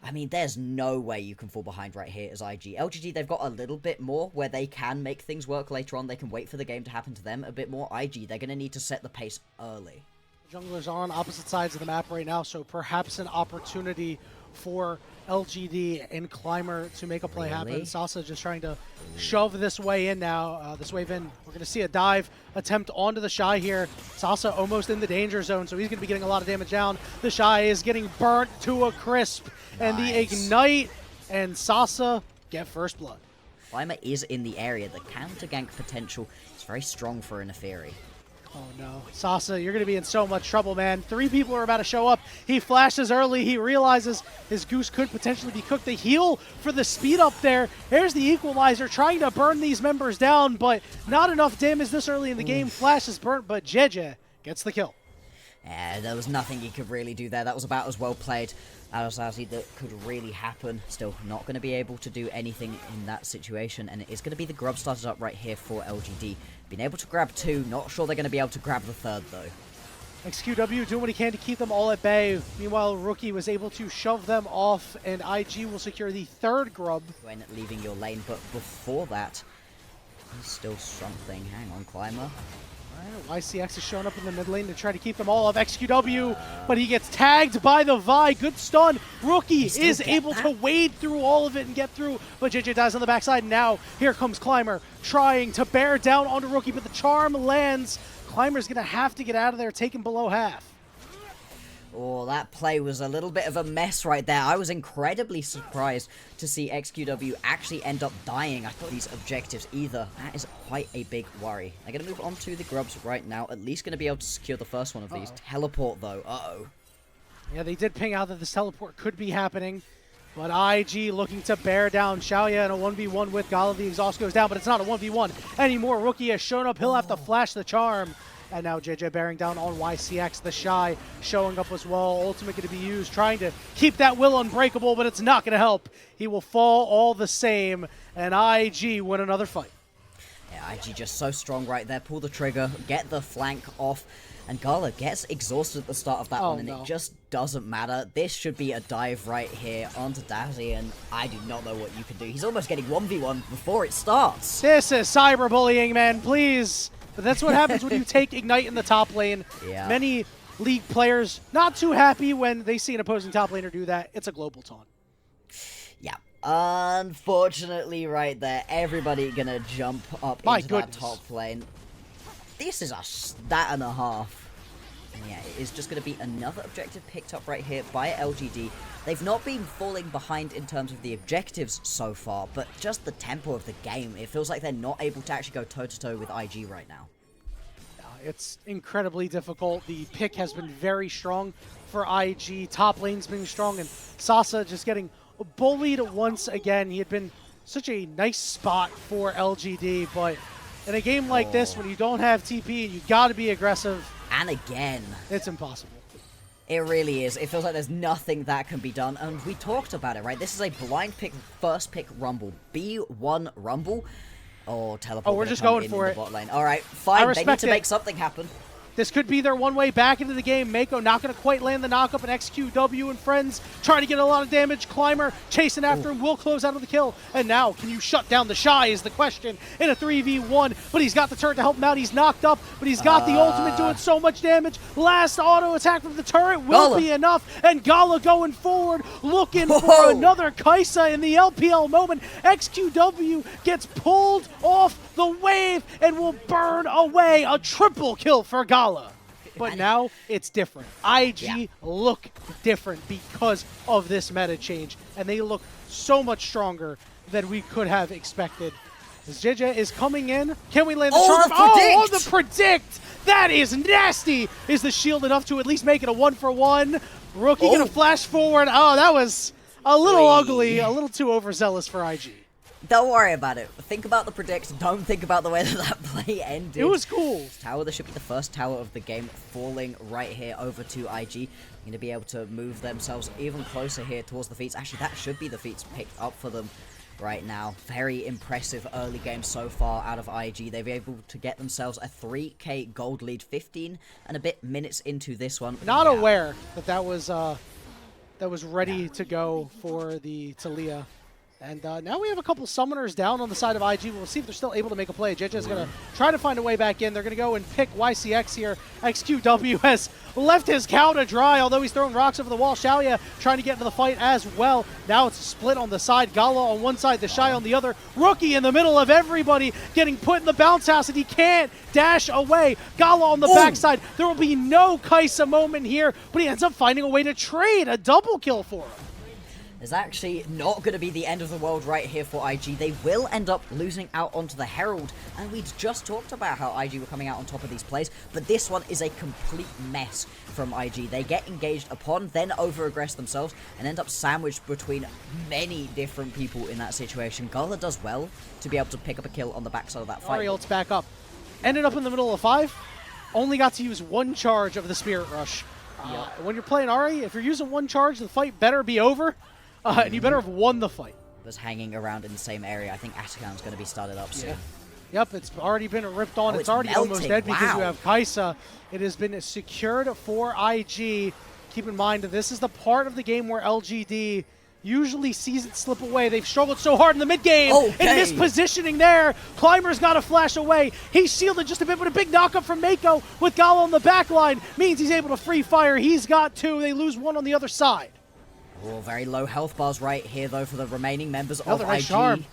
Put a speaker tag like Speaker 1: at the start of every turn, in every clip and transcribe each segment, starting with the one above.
Speaker 1: I mean, there's no way you can fall behind right here as IG. LGD, they've got a little bit more where they can make things work later on. They can wait for the game to happen to them a bit more. IG, they're going to need to set the pace early.
Speaker 2: Junglers are on opposite sides of the map right now, so perhaps an opportunity for LGD and Climber to make a play happen. Sasa just trying to shove this way in now. This wave in, we're going to see a dive attempt onto the Shy here. Sasa almost in the danger zone, so he's going to be getting a lot of damage down. The Shy is getting burnt to a crisp. And the Ignite and Sasa get first blood.
Speaker 1: Climber is in the area. The counter gank potential is very strong for an Neferi.
Speaker 2: Oh no. Sasa, you're going to be in so much trouble, man. 3 people are about to show up. He flashes early. He realizes his goose could potentially be cooked. The heal for the speed up there. There's the equalizer trying to burn these members down, but not enough damage this early in the game. Flash is burnt, but JJ gets the kill.
Speaker 1: Yeah, there was nothing he could really do there. That was about as well played as that could really happen. Still not going to be able to do anything in that situation, and it is going to be the grub started up right here for LGD. Being able to grab 2, not sure they're going to be able to grab the 3rd though.
Speaker 2: XQW doing what he can to keep them all at bay. Meanwhile, Rookie was able to shove them off, and IG will secure the 3rd grub.
Speaker 1: When leaving your lane, but before that, there's still something. Hang on, Climber.
Speaker 2: YCX is showing up in the mid lane to try to keep them all off XQW, but he gets tagged by the Vi. Good stun. Rookie is able to wade through all of it and get through, but JJ dies on the backside. Now, here comes Climber trying to bear down onto Rookie, but the charm lands. Climber's going to have to get out of there, taken below half.
Speaker 1: Oh, that play was a little bit of a mess right there. I was incredibly surprised to see XQW actually end up dying. I thought these objectives either. That is quite a big worry. They're going to move on to the grubs right now. At least going to be able to secure the first one of these. Teleport, though. Uh-oh.
Speaker 2: Yeah, they did ping out that this teleport could be happening. But IG looking to bear down Xiaoya in a 1v1 with Gala. The exhaust goes down, but it's not a 1v1 anymore. Rookie has shown up. He'll have to flash the charm. And now JJ bearing down on YCX. The Shy showing up as well. Ultimate going to be used, trying to keep that will unbreakable, but it's not going to help. He will fall all the same, and IG win another fight.
Speaker 1: Yeah, IG just so strong right there. Pull the trigger, get the flank off, and Gala gets exhausted at the start of that one, and it just doesn't matter. This should be a dive right here onto Dazzy, and I do not know what you can do. He's almost getting 1v1 before it starts.
Speaker 2: This is cyberbullying, man, please. But that's what happens when you take Ignite in the top lane.
Speaker 1: Yeah.
Speaker 2: Many League players not too happy when they see an opposing top laner do that. It's a global taunt.
Speaker 1: Yeah. Unfortunately, right there, everybody gonna jump up into that top lane. This is a stat and a half. And yeah, it is just going to be another objective picked up right here by LGD. They've not been falling behind in terms of the objectives so far, but just the tempo of the game. It feels like they're not able to actually go toe-to-toe with IG right now.
Speaker 2: It's incredibly difficult. The pick has been very strong for IG. Top lane's been strong, and Sasa just getting bullied once again. He had been such a nice spot for LGD, but in a game like this, when you don't have TP, you got to be aggressive.
Speaker 1: And again.
Speaker 2: It's impossible.
Speaker 1: It really is. It feels like there's nothing that can be done. And we talked about it, right? This is a blind pick, first pick Rumble. B1 Rumble. Oh, teleport.
Speaker 2: Oh, we're just going for it.
Speaker 1: Bot lane. All right, fine. They need to make something happen.
Speaker 2: This could be their one way back into the game. Mako not going to quite land the knockup, and XQW and friends trying to get a lot of damage. Climber chasing after him, will close out of the kill. And now, can you shut down the Shy is the question in a 3v1. But he's got the turret to help him out. He's knocked up, but he's got the ultimate doing so much damage. Last auto attack from the turret will be enough. And Gala going forward, looking for another Kaisa in the LPL moment. XQW gets pulled off the wave and will burn away. A triple kill for Gala. But now it's different. IG look different because of this meta change, and they look so much stronger than we could have expected. As JJ is coming in, can we land the charm? Oh, the predict! That is nasty! Is the shield enough to at least make it a 1-for-1? Rookie gonna flash forward. Oh, that was a little ugly, a little too overzealous for IG.
Speaker 1: Don't worry about it. Think about the predict. Don't think about the way that play ended.
Speaker 2: It was cool.
Speaker 1: Tower, this should be the first tower of the game, falling right here over to IG. Going to be able to move themselves even closer here towards the feats. Actually, that should be the feats picked up for them right now. Very impressive early game so far out of IG. They've been able to get themselves a 3k gold lead, 15 and a bit minutes into this one.
Speaker 2: Not aware that that was that was ready to go for the Talia. And now we have a couple summoners down on the side of IG. We'll see if they're still able to make a play. JJ is going to try to find a way back in. They're going to go and pick YCX here. XQW has left his cow to dry, although he's throwing rocks over the wall. Xiaoya trying to get into the fight as well. Now it's a split on the side. Gala on one side, the Shy on the other. Rookie in the middle of everybody getting put in the bounce house, and he can't dash away. Gala on the backside. There will be no Kaisa moment here, but he ends up finding a way to trade a double kill for him.
Speaker 1: Is actually not going to be the end of the world right here for IG. They will end up losing out onto the Herald, and we'd just talked about how IG were coming out on top of these plays, but this one is a complete mess from IG. They get engaged upon, then over-aggress themselves, and end up sandwiched between many different people in that situation. Gala does well to be able to pick up a kill on the backside of that fight.
Speaker 2: Ari ults back up. Ended up in the middle of 5. Only got to use one charge of the Spirit Rush. When you're playing Ari, if you're using one charge, the fight better be over. And you better have won the fight.
Speaker 1: Was hanging around in the same area. I think Atakan's going to be started up soon.
Speaker 2: Yep, it's already been ripped on. It's already
Speaker 1: melting.
Speaker 2: Almost dead because you have Kaisa. It has been secured for IG. Keep in mind that this is the part of the game where LGD usually sees it slip away. They've struggled so hard in the mid game. In this positioning there, Climber's got to flash away. He's shielded just a bit, but a big knockup from Mako with Gala on the back line means he's able to free fire. He's got 2. They lose 1 on the other side.
Speaker 1: Oh, very low health bars right here, though, for the remaining members of IG.
Speaker 2: Charm.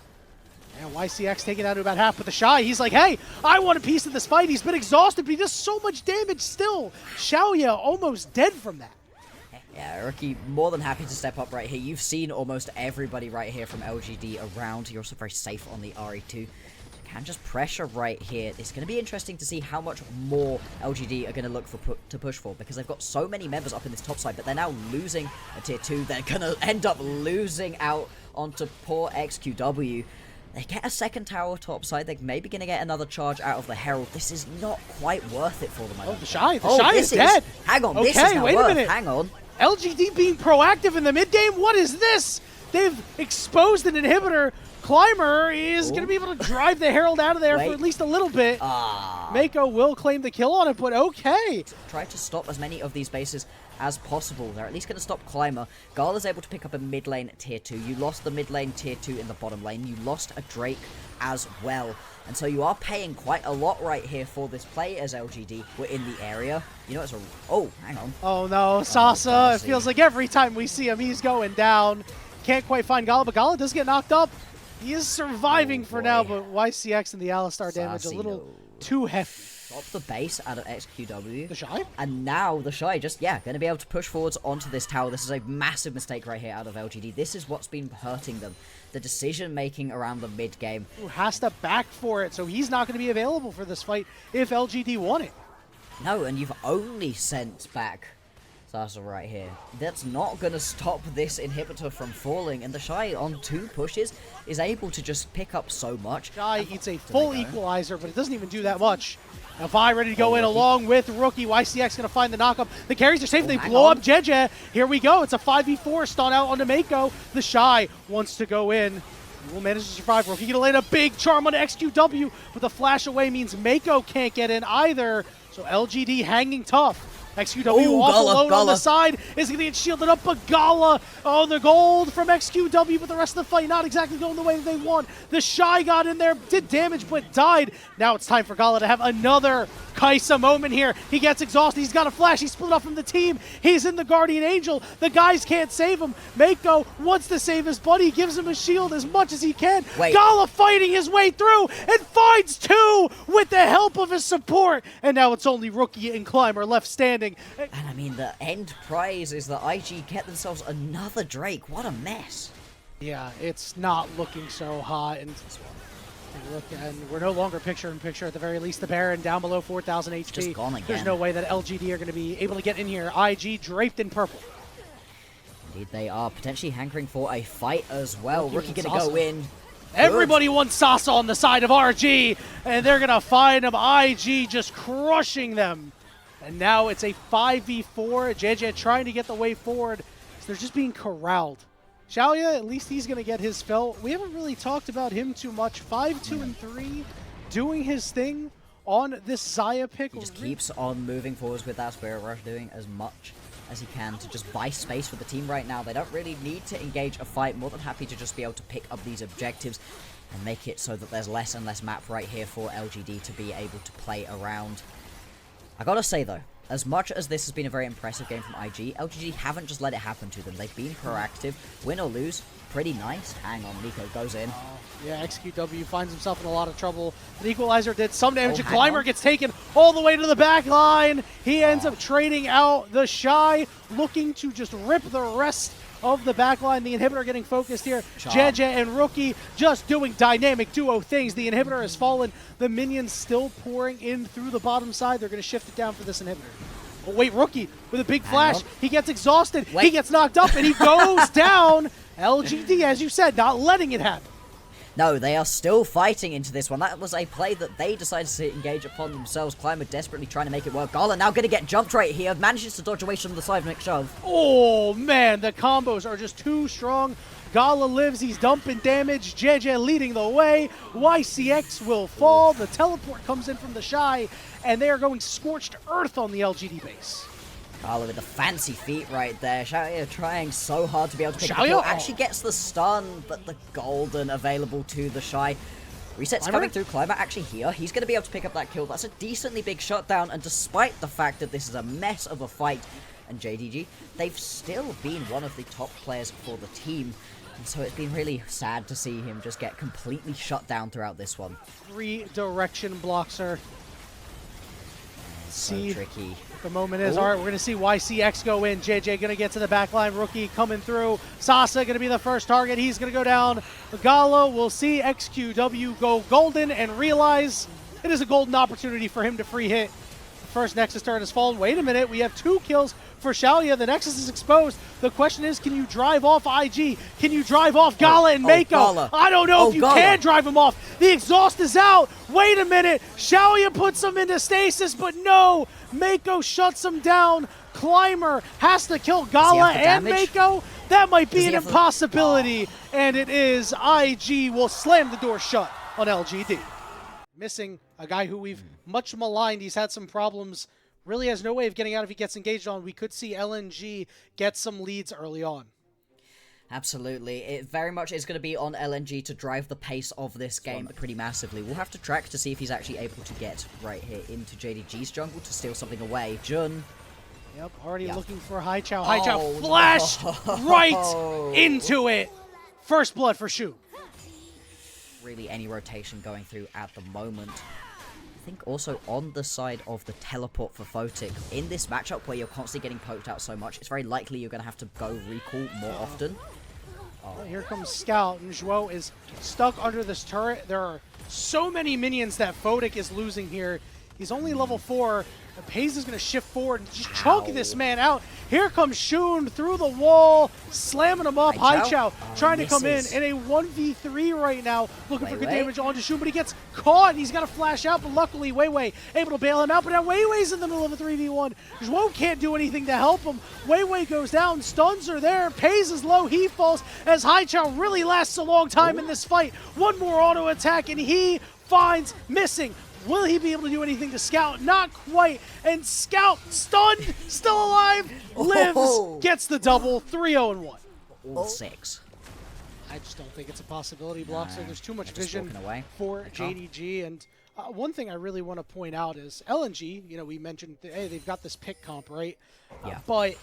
Speaker 2: And YCX taking down to about half, but the Shy, he's like, hey, I want a piece of this fight. He's been exhausted, but he does so much damage still. Xiaoya almost dead from that.
Speaker 1: Yeah, Rookie more than happy to step up right here. You've seen almost everybody right here from LGD around. You're also very safe on the RE2. Can just pressure right here. It's going to be interesting to see how much more LGD are going to look for to push for, because they've got so many members up in this top side, but they're now losing a tier 2. They're going to end up losing out onto poor XQW. They get a second tower top side. They're maybe going to get another charge out of the Herald. This is not quite worth it for them.
Speaker 2: The Shy is dead.
Speaker 1: Hang on, this is not
Speaker 2: wait
Speaker 1: worth.
Speaker 2: a minute.
Speaker 1: Hang on.
Speaker 2: LGD being proactive in the mid game. What is this? They've exposed an inhibitor. Climber is going to be able to drive the Herald out of there for at least a little bit. Mako will claim the kill on it, but okay.
Speaker 1: Try to stop as many of these bases as possible. They're at least going to stop Climber. Gala's able to pick up a mid lane tier 2. You lost the mid lane tier 2 in the bottom lane. You lost a Drake as well. And so you are paying quite a lot right here for this play as LGD were in the area. You know, it's a... Oh, hang on.
Speaker 2: Oh, no. Sasa, it feels like every time we see him, he's going down. Can't quite find Gala, but Gala does get knocked up. He is surviving for now, but YCX and the Alistar damage a little too hefty.
Speaker 1: Drop the base out of XQW.
Speaker 2: The Shy?
Speaker 1: And now the Shy just, going to be able to push forwards onto this tower. This is a massive mistake right here out of LGD. This is what's been hurting them. The decision-making around the mid-game.
Speaker 2: Who has to back for it, so he's not going to be available for this fight if LGD won it.
Speaker 1: No, and you've only sent back Sasa right here. That's not going to stop this inhibitor from falling, and the Shy on 2 pushes is able to just pick up so much.
Speaker 2: Shy eats a full equalizer, but it doesn't even do that much. Now Vi ready to go in along with Rookie. YCX going to find the knockup. The carries are safe. They blow up JJ. Here we go. It's a 5v4. Stun out onto Mako. The Shy wants to go in. He will manage to survive. Rookie going to land a big charm on XQW, but the flash away means Mako can't get in either. So LGD hanging tough. XQW off alone on the side is going to get shielded up, but Gala on the gold from XQW, but the rest of the fight not exactly going the way that they want. The Shy got in there, did damage, but died. Now it's time for Gala to have another Kaisa moment here. He gets exhausted. He's got a flash. He's split off from the team. He's in the Guardian Angel. The guys can't save him. Mako wants to save his buddy. He gives him a shield as much as he can. Gala fighting his way through and finds 2 with the help of his support. And now it's only Rookie and Climber left standing.
Speaker 1: And I mean, the end prize is that IG get themselves another Drake. What a mess.
Speaker 2: Yeah, it's not looking so hot. And look, and we're no longer picture-in-picture. At the very least, the Baron down below 4,000 HP.
Speaker 1: Just gone again.
Speaker 2: There's no way that LGD are going to be able to get in here. IG draped in purple.
Speaker 1: Indeed, they are potentially hankering for a fight as well. Rookie going to go in.
Speaker 2: Everybody wants Sasa on the side of RG, and they're going to find him. IG just crushing them. And now it's a 5v4. JJ trying to get the way forward. So they're just being corralled. Xiaoya, at least he's going to get his fill. We haven't really talked about him too much. 5-2-3, doing his thing on this Xayah pick.
Speaker 1: He just keeps on moving forwards with that Spirit Rush, doing as much as he can to just buy space for the team right now. They don't really need to engage a fight. More than happy to just be able to pick up these objectives and make it so that there's less and less map right here for LGD to be able to play around. I gotta say though, as much as this has been a very impressive game from IG, LGD haven't just let it happen to them. They've been proactive. Win or lose, pretty nice. Hang on, Nico goes in.
Speaker 2: Yeah, XQW finds himself in a lot of trouble. The equalizer did some damage. Climber gets taken all the way to the back line. He ends up trading out the Shy, looking to just rip the rest of the back line. The inhibitor getting focused here. JJ and Rookie just doing dynamic duo things. The inhibitor has fallen. The minions still pouring in through the bottom side. They're going to shift it down for this inhibitor. Oh, wait, Rookie with a big flash. He gets exhausted. He gets knocked up, and he goes down. LGD, as you said, not letting it happen.
Speaker 1: No, they are still fighting into this one. That was a play that they decided to engage upon themselves. Climber desperately trying to make it work. Gala now going to get jumped right here. Manages to dodge away from the seismic shove.
Speaker 2: Oh, man, the combos are just too strong. Gala lives. He's dumping damage. JJ leading the way. YCX will fall. The teleport comes in from the Shy, and they are going scorched earth on the LGD base.
Speaker 1: Gala with the fancy feet right there. Xiaoya trying so hard to be able to pick up the kill. Actually gets the stun, but the golden available to the Shy. Resets coming through. Climber actually here. He's going to be able to pick up that kill. That's a decently big shutdown, and despite the fact that this is a mess of a fight, and JDG, they've still been one of the top players for the team. And so it's been really sad to see him just get completely shut down throughout this one. 3
Speaker 2: direction blocks her.
Speaker 1: So tricky.
Speaker 2: The moment is, all right, we're going to see YCX go in. JJ going to get to the back line. Rookie coming through. Sasa going to be the first target. He's going to go down. Gala will see XQW go golden and realize it is a golden opportunity for him to free hit. The first Nexus turret has fallen. Wait a minute. We have 2 kills for Xiaoya. The Nexus is exposed. The question is, can you drive off IG? Can you drive off Gala and Mako?
Speaker 1: Gala.
Speaker 2: I don't know if you can drive him off. The exhaust is out. Wait a minute. Xiaoya puts him into stasis, but no. Mako shuts him down. Climber has to kill Gala and Mako. That might be an impossibility. And it is. IG will slam the door shut on LGD. Missing a guy who we've much maligned. He's had some problems. Really has no way of getting out if he gets engaged on. We could see LNG get some leads early on.
Speaker 1: Absolutely. It very much is going to be on LNG to drive the pace of this game pretty massively. We'll have to track to see if he's actually able to get right here into JDG's jungle to steal something away. Jun.
Speaker 2: Yep, already looking for Hai Chao. Hai Chao flashed right into it. First blood for Shu.
Speaker 1: Really any rotation going through at the moment. I think also on the side of the teleport for Photic, in this matchup where you're constantly getting poked out so much, it's very likely you're going to have to go recall more often.
Speaker 2: Well, here comes Scout, and Zhuo is stuck under this turret. There are so many minions that Photic is losing here. He's only level 4. Paze is going to shift forward and just choke this man out. Here comes Shun through the wall, slamming him up. Hai Chao trying to come in a 1v3 right now, looking for good damage onto Shun, but he gets caught. He's got to flash out, but luckily Weiwei able to bail him out. But now Weiwei's in the middle of a 3v1. Zhuo can't do anything to help him. Weiwei goes down, stuns are there. Paze is low, he falls as Hai Chao really lasts a long time in this fight. One more auto attack, and he finds Missing. Will he be able to do anything to Scout? Not quite. And Scout, stunned, still alive, lives, gets the double, 3-0-1.
Speaker 1: All 6.
Speaker 2: I just don't think it's a possibility, Block. So there's too much vision for JDG. And one thing I really want to point out is LNG, you know, we mentioned, hey, they've got this pick comp, right?
Speaker 1: Yeah.
Speaker 2: But,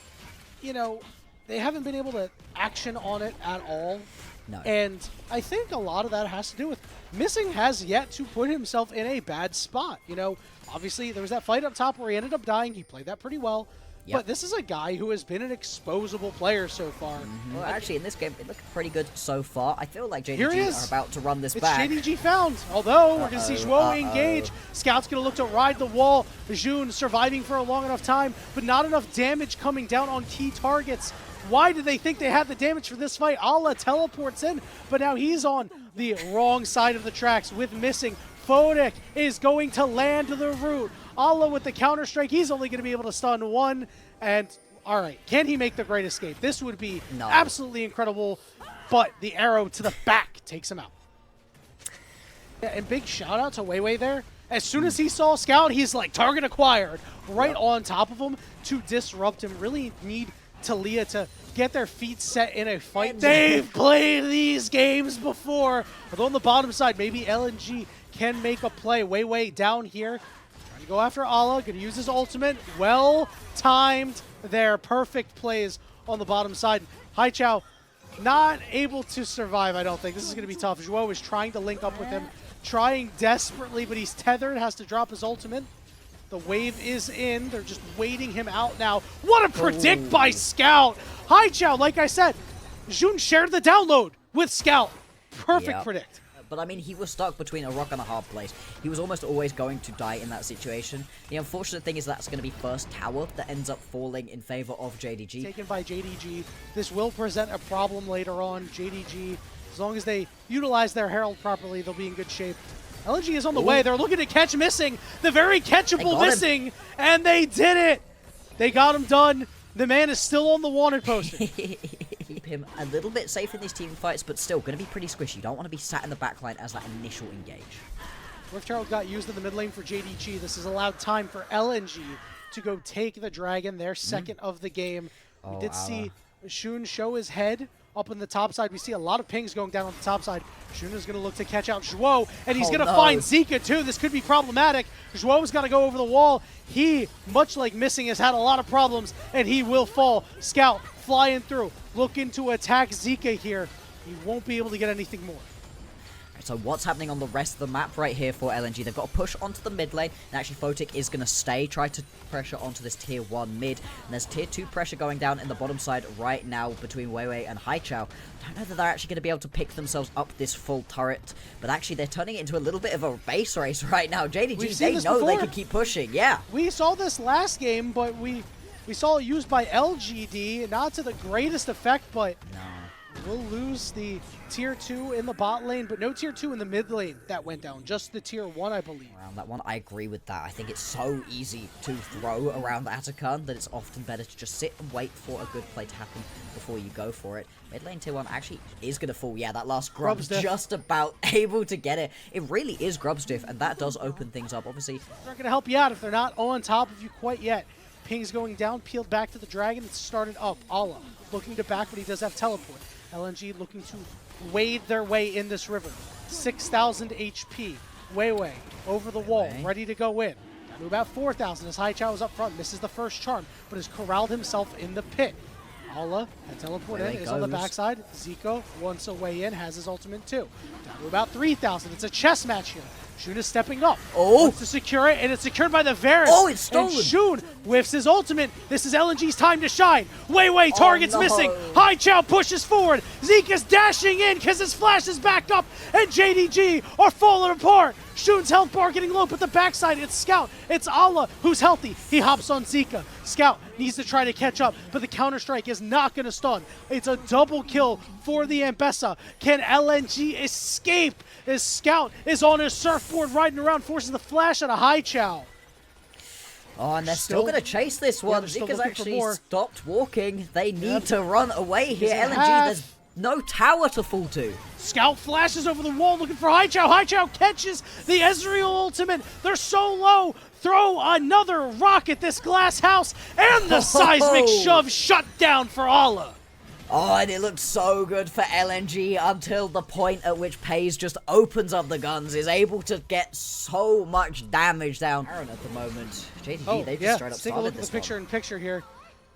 Speaker 2: you know, they haven't been able to action on it at all.
Speaker 1: No.
Speaker 2: And I think a lot of that has to do with Missing has yet to put himself in a bad spot. You know, obviously there was that fight up top where he ended up dying. He played that pretty well. Yep. But this is a guy who has been an exposable player so far.
Speaker 1: Well, actually, in this game, it looked pretty good so far. I feel like JDG are about to run this back.
Speaker 2: It's JDG found. Although, we're going to see Zhuo engage. Scout's going to look to ride the wall. Jun surviving for a long enough time, but not enough damage coming down on key targets. Why did they think they had the damage for this fight? Allah teleports in, but now he's on the wrong side of the tracks with Missing. Photic is going to land the root. Allah with the counter-strike, he's only going to be able to stun 1. And, all right, can he make the great escape? This would be absolutely incredible, but the arrow to the back takes him out. Yeah, and big shout-out to Weiwei there. As soon as he saw Scout, he's like, target acquired, right on top of him. to disrupt him. Really need Talia to get their feet set in a fight. They've played these games before. Although on the bottom side, maybe LNG can make a play. Wei down here. Trying to go after Ala. Going to use his ultimate. Well timed there. Perfect plays on the bottom side. Haichao not able to survive, I don't think. This is going to be tough. Zhuo is trying to link up with him. Trying desperately, but he's tethered. Has to drop his ultimate. The wave is in. They're just waiting him out now. What a predict by Scout. Haichao, like I said, Jun shared the download with Scout. Perfect predict.
Speaker 1: But I mean, he was stuck between a rock and a hard place. He was almost always going to die in that situation. The unfortunate thing is that's going to be first tower that ends up falling in favor of JDG.
Speaker 2: Taken by JDG. This will present a problem later on. JDG, as long as they utilize their Herald properly, they'll be in good shape. LG is on the way. They're looking to catch missing. The very catchable missing. And they did it. They got him done. The man is still on the wanted poster.
Speaker 1: Keep him a little bit safe in these team fights, but still going to be pretty squishy. You don't want to be sat in the backline as that initial engage.
Speaker 2: Rift Herald got used in the mid lane for JDG. This has allowed time for LNG to go take the Dragon, their second of the game. We did see Shun show his head up on the top side. We see a lot of pings going down on the top side. Shun is going to look to catch out Zhuo, and he's going to find Zika too. This could be problematic. Zhuo's got to go over the wall. He, much like missing, has had a lot of problems, and he will fall. Scout flying through, looking to attack Zika here. He won't be able to get anything more.
Speaker 1: So what's happening on the rest of the map right here for LNG? They've got to push onto the mid lane, and actually Photic is going to stay, try to pressure onto this tier 1 mid, and there's tier 2 pressure going down in the bottom side right now between Wei and Haichao. Don't know that they're actually going to be able to pick themselves up this full turret, but actually they're turning it into a little bit of a base race right now. JDG, they know they can keep pushing,
Speaker 2: We saw this last game, but we saw it used by LGD, not to the greatest effect, but we'll lose the tier 2 in the bot lane, but no tier 2 in the mid lane that went down. Just the tier 1, I believe.
Speaker 1: Around that one, I agree with that. I think it's so easy to throw around the Atachan that it's often better to just sit and wait for a good play to happen before you go for it. Mid lane tier 1 actually is going to fall. Yeah, that last Grub's just about able to get it. It really is Grubstiff, and that does open things up. Obviously,
Speaker 2: they're not going to help you out if they're not on top of you quite yet. Ping's going down, peeled back to the Dragon. It's started up. Ala looking to back, but he does have teleport. LNG looking to wade their way in this river. 6,000 HP. Wei over the wall, ready to go in. Down to about 4,000 as Haichao is up front. Misses the first charm, but has corralled himself in the pit. Ala, that teleport in, is on the backside. Zico, once away in, has his ultimate too. Down to about 3,000. It's a chess match here. Shun is stepping up. Wants to secure it, and it's secured by the Varus.
Speaker 1: It's stolen.
Speaker 2: And Shun whiffs his ultimate. This is LNG's time to shine. Wei target's missing. Haichao pushes forward. Zika's dashing in because his flash is back up, and JDG are falling apart. Shun's health bar getting low, but the backside, it's Scout. It's Ala who's healthy. He hops on Zika. Scout needs to try to catch up, but the counter-strike is not going to stun. It's a double kill for the Ambessa. Can LNG escape as Scout is on his surfboard riding around, forces the flash out of Haichao?
Speaker 1: And they're still going to chase this one. Zika's actually stopped walking. They need to run away here. LNG, there's no tower to fall to.
Speaker 2: Scout flashes over the wall looking for Haichao. Haichao catches the Ezreal ultimate. They're so low. Throw another rock at this glass house, and the seismic shove shut down for Ala.
Speaker 1: And it looked so good for LNG until the point at which Pays just opens up the guns, is able to get so much damage down. Aaron at the moment. JDG, they've just straight up started this one.
Speaker 2: Take a look at the picture-in-picture here,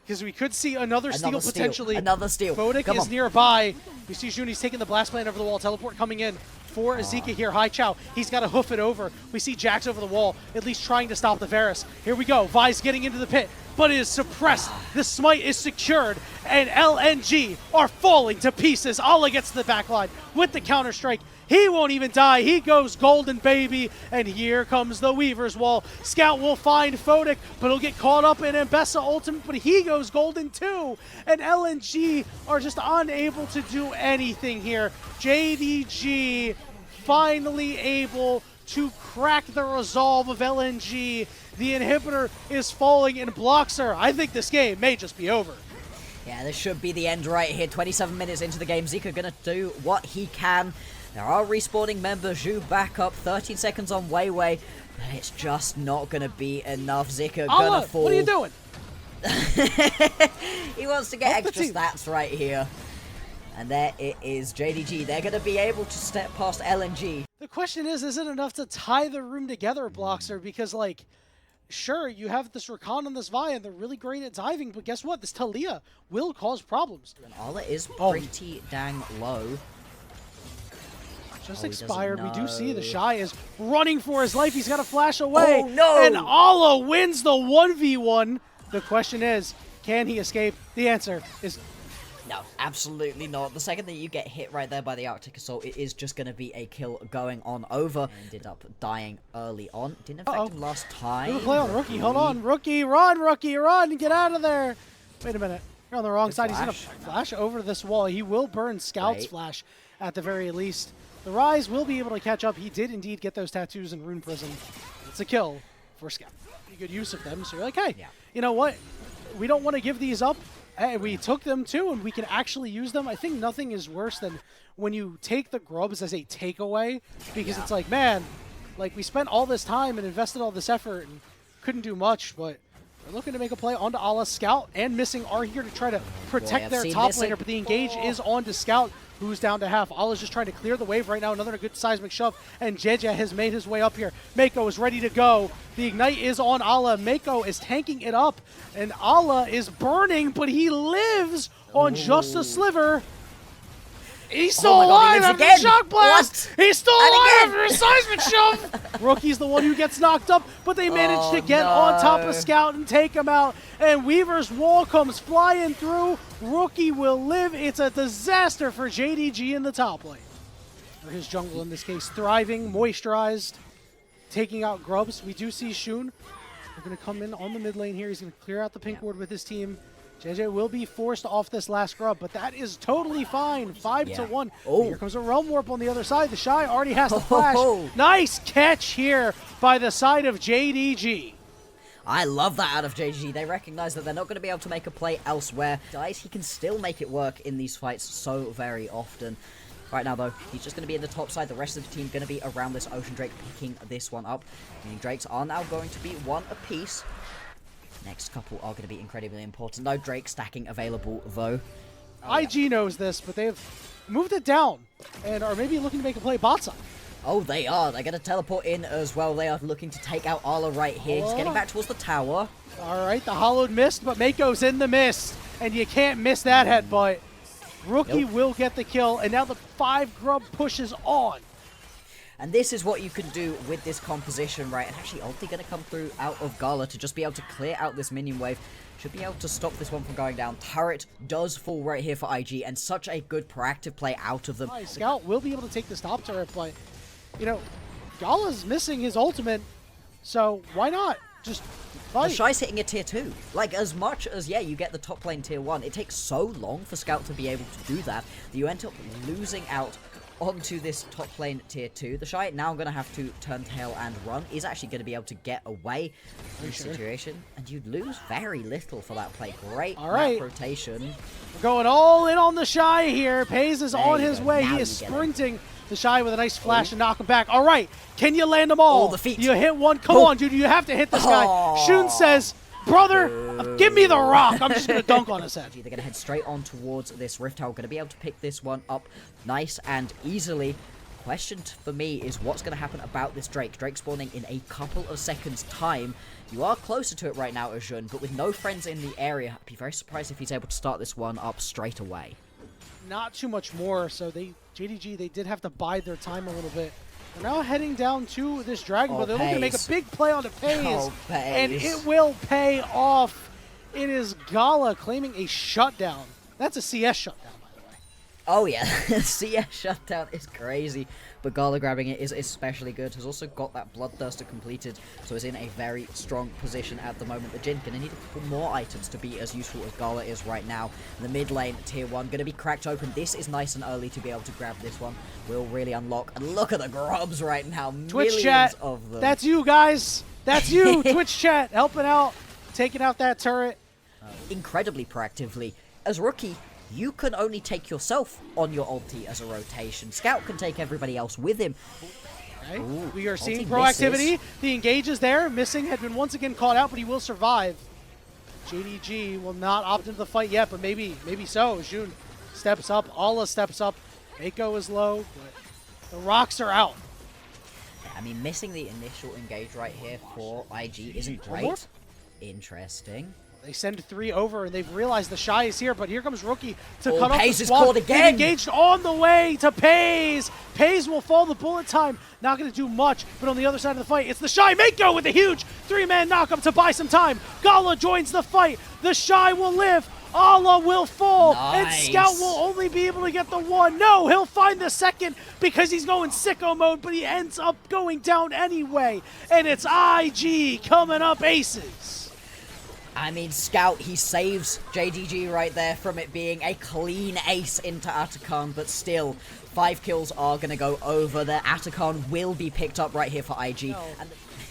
Speaker 2: because we could see another steal potentially.
Speaker 1: Another steal.
Speaker 2: Photic is nearby. We see Juni's taking the blast plan over the wall. Teleport coming in for Zika here. Haichao, he's got to hoof it over. We see Jax over the wall, at least trying to stop the Varus. Here we go. Vi's getting into the pit, but it is suppressed. The smite is secured, and LNG are falling to pieces. Ala gets to the back line with the counter-strike. He won't even die. He goes golden, baby. And here comes the Weaver's Wall. Scout will find Photic, but he'll get caught up in Ambessa ultimate, but he goes golden too. And LNG are just unable to do anything here. JDG finally able to crack the resolve of LNG. The inhibitor is falling and blocks her. I think this game may just be over.
Speaker 1: Yeah, this should be the end right here. 27 minutes into the game. Zika gonna do what he can. There are respawning members. Zhu back up. 13 seconds on Wei, but it's just not going to be enough. Zika gonna fall.
Speaker 2: What are you doing?
Speaker 1: He wants to get extra stats right here. And there it is, JDG. They're going to be able to step past LNG.
Speaker 2: The question is it enough to tie the room together, Bloxer? Because, like, sure, you have this Rakan and this Vi, and they're really great at diving, but guess what? This Talia will cause problems.
Speaker 1: And Ala is pretty dang low.
Speaker 2: Just expired. We do see the Shy is running for his life. He's got to flash away.
Speaker 1: Oh, no!
Speaker 2: And Ala wins the 1v1. The question is, can he escape? The answer is
Speaker 1: no, absolutely not. The second that you get hit right there by the Arctic Assault, it is just going to be a kill going on over. Ended up dying early on. Didn't affect him last time.
Speaker 2: Good play on Rookie. Hold on. Rookie, run. Get out of there. Wait a minute. You're on the wrong side. He's going to flash over this wall. He will burn Scout's flash at the very least. The Rise will be able to catch up. He did indeed get those tattoos in Rune Prism. It's a kill for Scout. Pretty good use of them. So you're like, hey, you know what? We don't want to give these up. Hey, we took them too, and we can actually use them. I think nothing is worse than when you take the grubs as a takeaway, because it's like, man, like we spent all this time and invested all this effort and couldn't do much, but they're looking to make a play onto Ala. Scout and Missing are here to try to protect their top laner, but the engage is on to Scout, who's down to half. Ala's just trying to clear the wave right now. Another good seismic shove, and JJ has made his way up here. Mako is ready to go. The Ignite is on Ala. Mako is tanking it up, and Ala is burning, but he lives on just a sliver. He's still alive after the shock blast! He's still alive after a seismic shove! Rookie's the one who gets knocked up, but they manage to get on top of Scout and take him out. And Weaver's wall comes flying through. Rookie will live. It's a disaster for JDG in the top lane. Or his jungle in this case. Thriving, moisturized, taking out grubs. We do see Shun. They're going to come in on the mid lane here. He's going to clear out the pink ward with his team. JJ will be forced off this last grub, but that is totally fine. 5-1. Here comes a Realm Warp on the other side. The Shy already has the flash. Nice catch here by the side of JDG.
Speaker 1: I love that out of JDG. They recognize that they're not going to be able to make a play elsewhere. Guys, he can still make it work in these fights so very often. Right now, though, he's just going to be in the top side. The rest of the team going to be around this Ocean Drake, picking this one up. Meaning Drakes are now going to be one apiece. Next couple are going to be incredibly important. No Drake stacking available, though.
Speaker 2: IG knows this, but they've moved it down and are maybe looking to make a play bot side.
Speaker 1: Oh, they are. They're going to teleport in as well. They are looking to take out Ala right here. He's getting back towards the tower.
Speaker 2: All right, the Hollowed missed, but Mako's in the mist, and you can't miss that headbutt. Rookie will get the kill, and now the 5 grub pushes on.
Speaker 1: And this is what you can do with this composition, right? And actually, ulti going to come through out of Gala to just be able to clear out this minion wave. Should be able to stop this one from going down. Turret does fall right here for IG, and such a good proactive play out of them.
Speaker 2: Scout will be able to take this top turret, but, you know, Gala's missing his ultimate, so why not just fight?
Speaker 1: The Shy's hitting a tier 2. Like, as much as, yeah, you get the top lane tier 1, it takes so long for Scout to be able to do that you end up losing out onto this top lane tier 2. The Shy now going to have to turn tail and run. Is actually going to be able to get away from this situation. And you'd lose very little for that play. Great map rotation.
Speaker 2: We're going all in on the Shy here. Pays is on his way. He is sprinting. The Shy with a nice flash and knock him back. All right. Can you land them all?
Speaker 1: The feet.
Speaker 2: You hit one. Come on, dude. You have to hit this guy. Shun says, brother, give me the rock. I'm just going to dunk on his head.
Speaker 1: They're going to head straight on towards this Rift Tower. Going to be able to pick this one up nice and easily. Question for me is what's going to happen about this Drake. Drake spawning in a couple of seconds' time. You are closer to it right now, Ajun, but with no friends in the area, I'd be very surprised if he's able to start this one up straight away.
Speaker 2: Not too much more, so JDG, they did have to bide their time a little bit. They're now heading down to this Dragon, but they're looking to make a big play on the Pays, and it will pay off. It is Gala claiming a shutdown. That's a CS shutdown, by the way.
Speaker 1: Oh yeah, CS shutdown is crazy, but Gala grabbing it is especially good. Has also got that Bloodthirster completed, so is in a very strong position at the moment. The Jhin gonna need a couple more items to be as useful as Gala is right now. The mid lane, tier 1, gonna be cracked open. This is nice and early to be able to grab this one. Will really unlock. And look at the grubs right now.
Speaker 2: Twitch chat,
Speaker 1: of them.
Speaker 2: That's you guys. That's you, Twitch chat, helping out, taking out that turret.
Speaker 1: Incredibly proactively. As Rookie, you can only take yourself on your ulti as a rotation. Scout can take everybody else with him.
Speaker 2: Okay. We are seeing proactivity. The engage is there. Missing had been once again caught out, but he will survive. JDG will not opt into the fight yet, but maybe so. Jun steps up, Alla steps up, Mako is low, but the rocks are out.
Speaker 1: I mean, missing the initial engage right here for IG isn't great. Interesting.
Speaker 2: They send 3 over, and they've realized the Shy is here, but here comes Rookie to cut off
Speaker 1: Paze
Speaker 2: the
Speaker 1: is
Speaker 2: squad.
Speaker 1: caught again.
Speaker 2: They've engaged on the way to Paze. Paze will fall the bullet time. Not going to do much, but on the other side of the fight, it's the Shy Mako with a huge 3-man knockup to buy some time. Gala joins the fight. The Shy will live. Alla will fall, and Scout will only be able to get the 1. No, he'll find the 2nd because he's going sicko mode, but he ends up going down anyway. And it's IG coming up aces.
Speaker 1: I mean, Scout, he saves JDG right there from it being a clean ace into Atakan, but still, 5 kills are going to go over there. Atakan will be picked up right here for IG.
Speaker 2: No,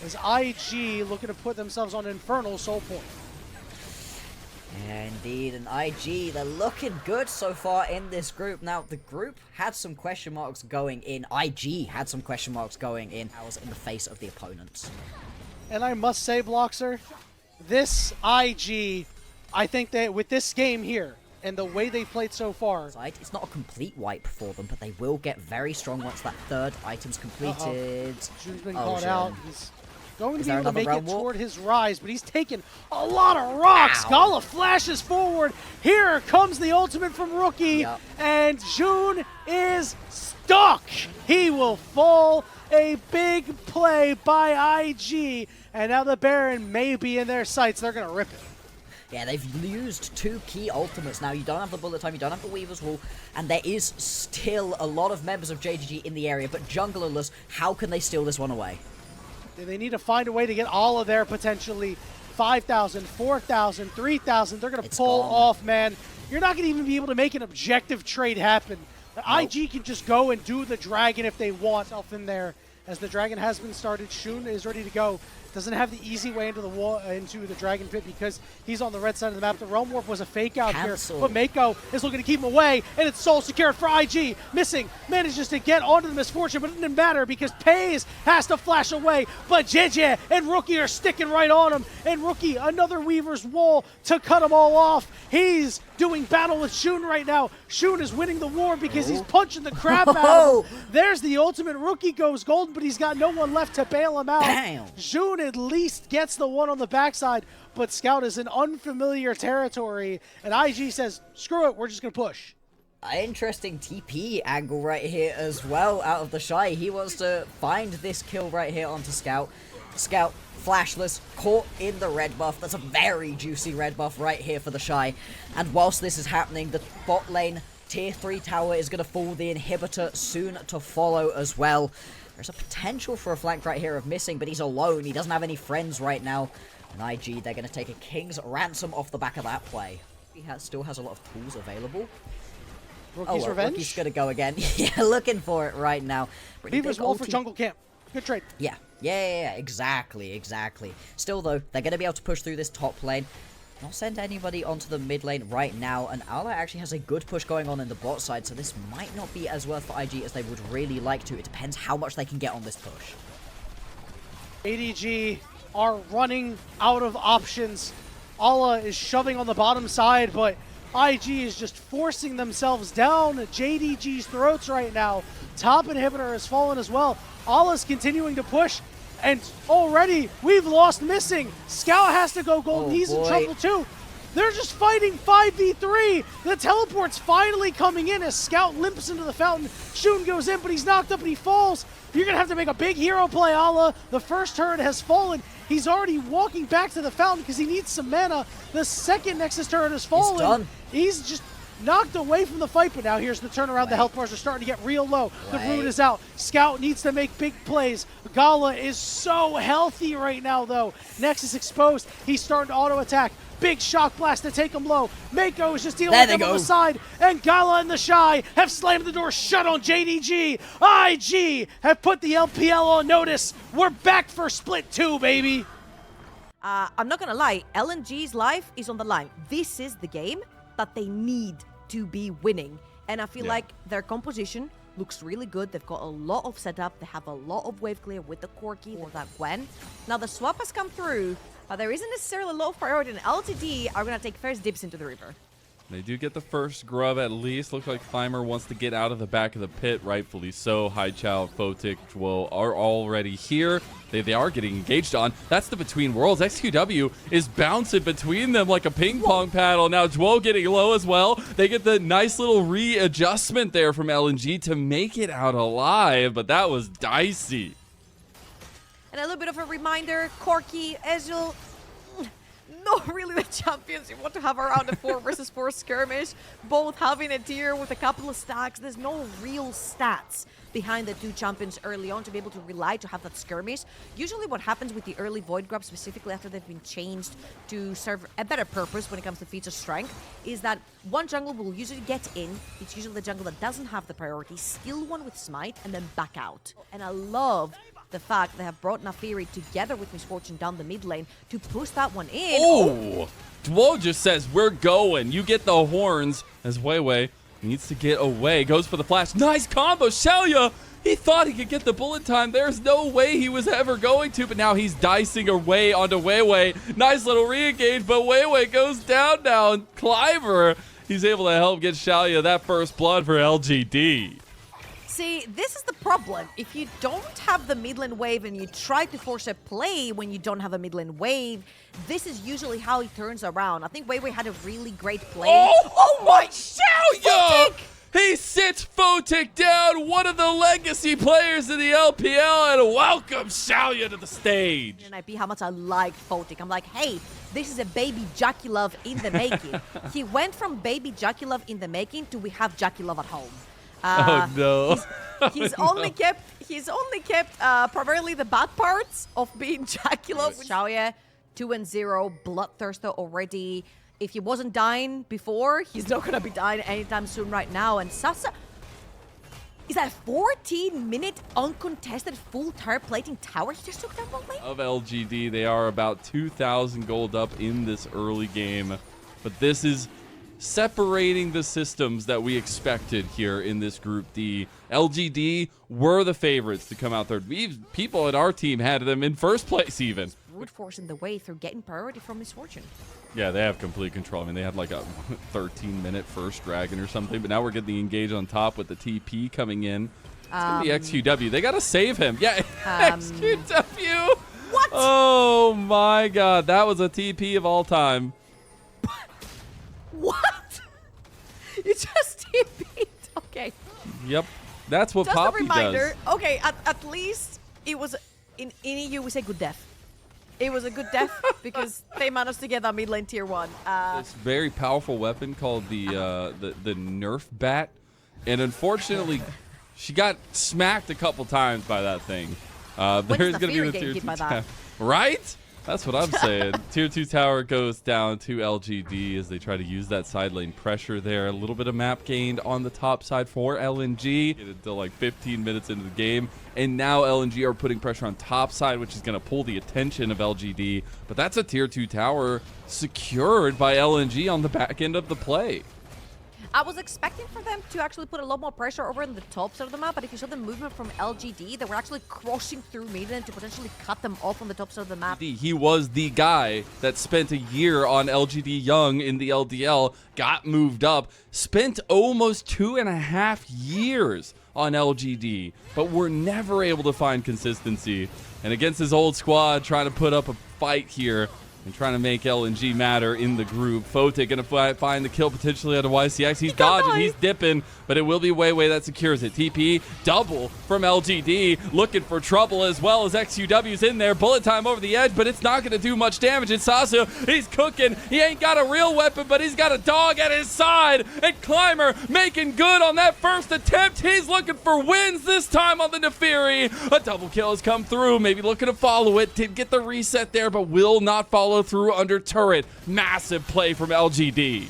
Speaker 2: as IG looking to put themselves on Infernal Soul Point.
Speaker 1: Indeed, and IG, they're looking good so far in this group. Now, the group had some question marks going in. IG had some question marks going in. I was in the face of the opponents.
Speaker 2: And I must say, Bloxer, this IG, I think that with this game here, and the way they played so far...
Speaker 1: It's not a complete wipe for them, but they will get very strong once that 3rd item's completed.
Speaker 2: Jun's been caught out. He's going to be able to make it toward his rise, but he's taken a lot of rocks. Gala flashes forward. Here comes the ultimate from Rookie, and Jun is stuck. He will fall. A big play by IG, and now the Baron may be in their sights. They're going to rip it.
Speaker 1: Yeah, they've used 2 key ultimates now. You don't have the bullet time, you don't have the Weaver's Wall, and there is still a lot of members of JDG in the area, but junglerless, how can they steal this one away?
Speaker 2: They need to find a way to get all of their potentially 5,000, 4,000, 3,000. They're going to pull off, man. You're not going to even be able to make an objective trade happen. IG can just go and do the dragon if they want up in there. As the dragon has been started, Shun is ready to go. Doesn't have the easy way into the wall, into the dragon pit because he's on the red side of the map. The Realm Warp was a fake out here, but Mako is looking to keep him away, and it's soul secured for IG. Missing manages to get onto the Misfortune, but it didn't matter because Paze has to flash away. But JJ and Rookie are sticking right on him, and Rookie, another Weaver's Wall to cut them all off. He's doing battle with Shun right now. Shun is winning the war because he's punching the crap out of him. There's the ultimate. Rookie goes golden, but he's got no one left to bail him out.
Speaker 1: Damn.
Speaker 2: Shun at least gets the 1 on the backside, but Scout is in unfamiliar territory, and IG says, screw it, we're just going to push.
Speaker 1: Interesting TP angle right here as well out of the Shy. He wants to find this kill right here onto Scout. Scout, flashless, caught in the red buff. That's a very juicy red buff right here for the Shy. And whilst this is happening, the bot lane tier 3 tower is going to fall. The inhibitor soon to follow as well. There's a potential for a flank right here of Missing, but he's alone. He doesn't have any friends right now. And IG, they're going to take a king's ransom off the back of that play. He still has a lot of tools available.
Speaker 2: Rookie's revenge?
Speaker 1: Rookie's going to go again. Yeah, looking for it right now.
Speaker 2: Beaver's Wall for jungle camp. Good trade.
Speaker 1: Yeah, exactly. Still, though, they're going to be able to push through this top lane. Not send anybody onto the mid lane right now, and Alla actually has a good push going on in the bot side, so this might not be as worth for IG as they would really like to. It depends how much they can get on this push.
Speaker 2: JDG are running out of options. Alla is shoving on the bottom side, but IG is just forcing themselves down JDG's throats right now. Top inhibitor has fallen as well. Alla's continuing to push. And already, we've lost Missing. Scout has to go golden. He's in trouble too. They're just fighting 5v3. The teleport's finally coming in as Scout limps into the fountain. Shun goes in, but he's knocked up and he falls. You're going to have to make a big hero play, Alla. The first turret has fallen. He's already walking back to the fountain because he needs some mana. The second Nexus turret has fallen.
Speaker 1: He's done.
Speaker 2: He's just knocked away from the fight, but now here's the turnaround. The health bars are starting to get real low. The Rune is out. Scout needs to make big plays. Gala is so healthy right now, though. Nexus exposed. He's starting to auto-attack. Big shock blast to take him low. Mako is just dealing with them on the side. And Gala and the Shy have slammed the door shut on JDG. IG have put the LPL on notice. We're back for split 2, baby.
Speaker 3: I'm not going to lie. LNG's life is on the line. This is the game that they need to be winning. And I feel like their composition looks really good. They've got a lot of setup. They have a lot of wave clear with the Corki or that Gwen. Now the swap has come through, But there isn't necessarily low priority, and LGD are going to take first dips into the river.
Speaker 4: They do get the first grub at least. Looks like Climber wants to get out of the back of the pit, rightfully so. Haichao, Photic, Jwo are already here. They are getting engaged on. That's the Between Worlds. XQW is bouncing between them like a ping pong paddle. Now Jwo getting low as well. They get the nice little readjustment there from LNG to make it out alive, but that was dicey.
Speaker 3: And a little bit of a reminder, Corki, Ezreal, not really the champions you want to have around the 4 versus 4 skirmish. Both having a tier with a couple of stacks. There's no real stats behind the 2 champions early on to be able to rely to have that skirmish. Usually what happens with the early Void grabs, specifically after they've been changed to serve a better purpose when it comes to feats of strength, is that one jungle will usually get in. It's usually the jungle that doesn't have the priority, steal one with Smite, and then back out. And I love the fact they have brought Naafiri together with Misfortune down the mid lane to push that one in.
Speaker 4: Oh! Dwo just says, we're going. You get the horns as Weiwei needs to get away. Goes for the flash. Nice combo. Xellia, he thought he could get the bullet time. There's no way he was ever going to, but now he's dicing away onto Weiwei. Nice little re-engage, but Weiwei goes down now. And Climber, he's able to help get Xellia that first blood for LGD.
Speaker 3: See, this is the problem. If you don't have the mid lane wave and you try to force a play when you don't have a mid lane wave, this is usually how it turns around. I think Weiwei had a really great play.
Speaker 4: Oh my Xellia! He sits Photic down, one of the legacy players in the LPL, and welcomes Xellia to the stage.
Speaker 3: And I be how much I like Photic. I'm like, hey, this is a baby Jackie Love in the making. He went from baby Jackie Love in the making to we have Jackie Love at home.
Speaker 4: Oh no!
Speaker 3: He's only kept primarily the bad parts of being Jackie Love. Xellia, 2-0, bloodthirster already. If he wasn't dying before, he's not gonna be dying anytime soon right now. And Sasa is that a 14-minute uncontested full tire plating tower he just took down both lane?
Speaker 4: Of LGD, they are about 2,000 gold up in this early game, but this is separating the systems that we expected here in this Group D. LGD were the favorites to come out third. People at our team had them in first place even.
Speaker 3: Brute forcing the way through getting priority from Misfortune.
Speaker 4: Yeah, they have complete control. I mean, they had like a 13-minute first dragon or something, but now we're getting the engage on top with the TP coming in. It's going to be XQW. They got to save him. Yeah, XQW.
Speaker 3: What?
Speaker 4: Oh my god, that was a TP of all time.
Speaker 3: What? You just TP'd. Okay.
Speaker 4: Yep. That's what
Speaker 3: Just
Speaker 4: Poppy
Speaker 3: a reminder.
Speaker 4: does.
Speaker 3: Okay, at least it was in EU we say good death. It was a good death because they managed to get that mid lane tier 1.
Speaker 4: This very powerful weapon called the Nerf bat, and unfortunately, she got smacked a couple times by that thing. There's going to be the tier 2 tower, right? That's what I'm saying. Tier 2 tower goes down to LGD as they try to use that side lane pressure there. A little bit of map gained on the top side for LNG. Get until like 15 minutes into the game. And now LNG are putting pressure on top side, which is going to pull the attention of LGD. But that's a tier 2 tower secured by LNG on the back end of the play.
Speaker 3: I was expecting for them to actually put a lot more pressure over in the top side of the map, but if you saw the movement from LGD, they were actually crossing through mid lane to potentially cut them off on the top side of the map.
Speaker 4: He was the guy that spent a year on LGD Young in the LDL, got moved up, spent almost 2.5 years on LGD, but were never able to find consistency. And against his old squad, trying to put up a fight here and trying to make LNG matter in the group. Photic going to find the kill potentially out of YCX. He's dodging, he's dipping, but it will be Weiwei that secures it. TP, double from LGD, looking for trouble as well as XQW's in there. Bullet time over the edge, but it's not going to do much damage. And Sasu, he's cooking. He ain't got a real weapon, but he's got a dog at his side. And Climber making good on that first attempt. He's looking for wins this time on the Naafiri. A double kill has come through, maybe looking to follow it. Did get the reset there, but will not follow through under turret. Massive play from LGD.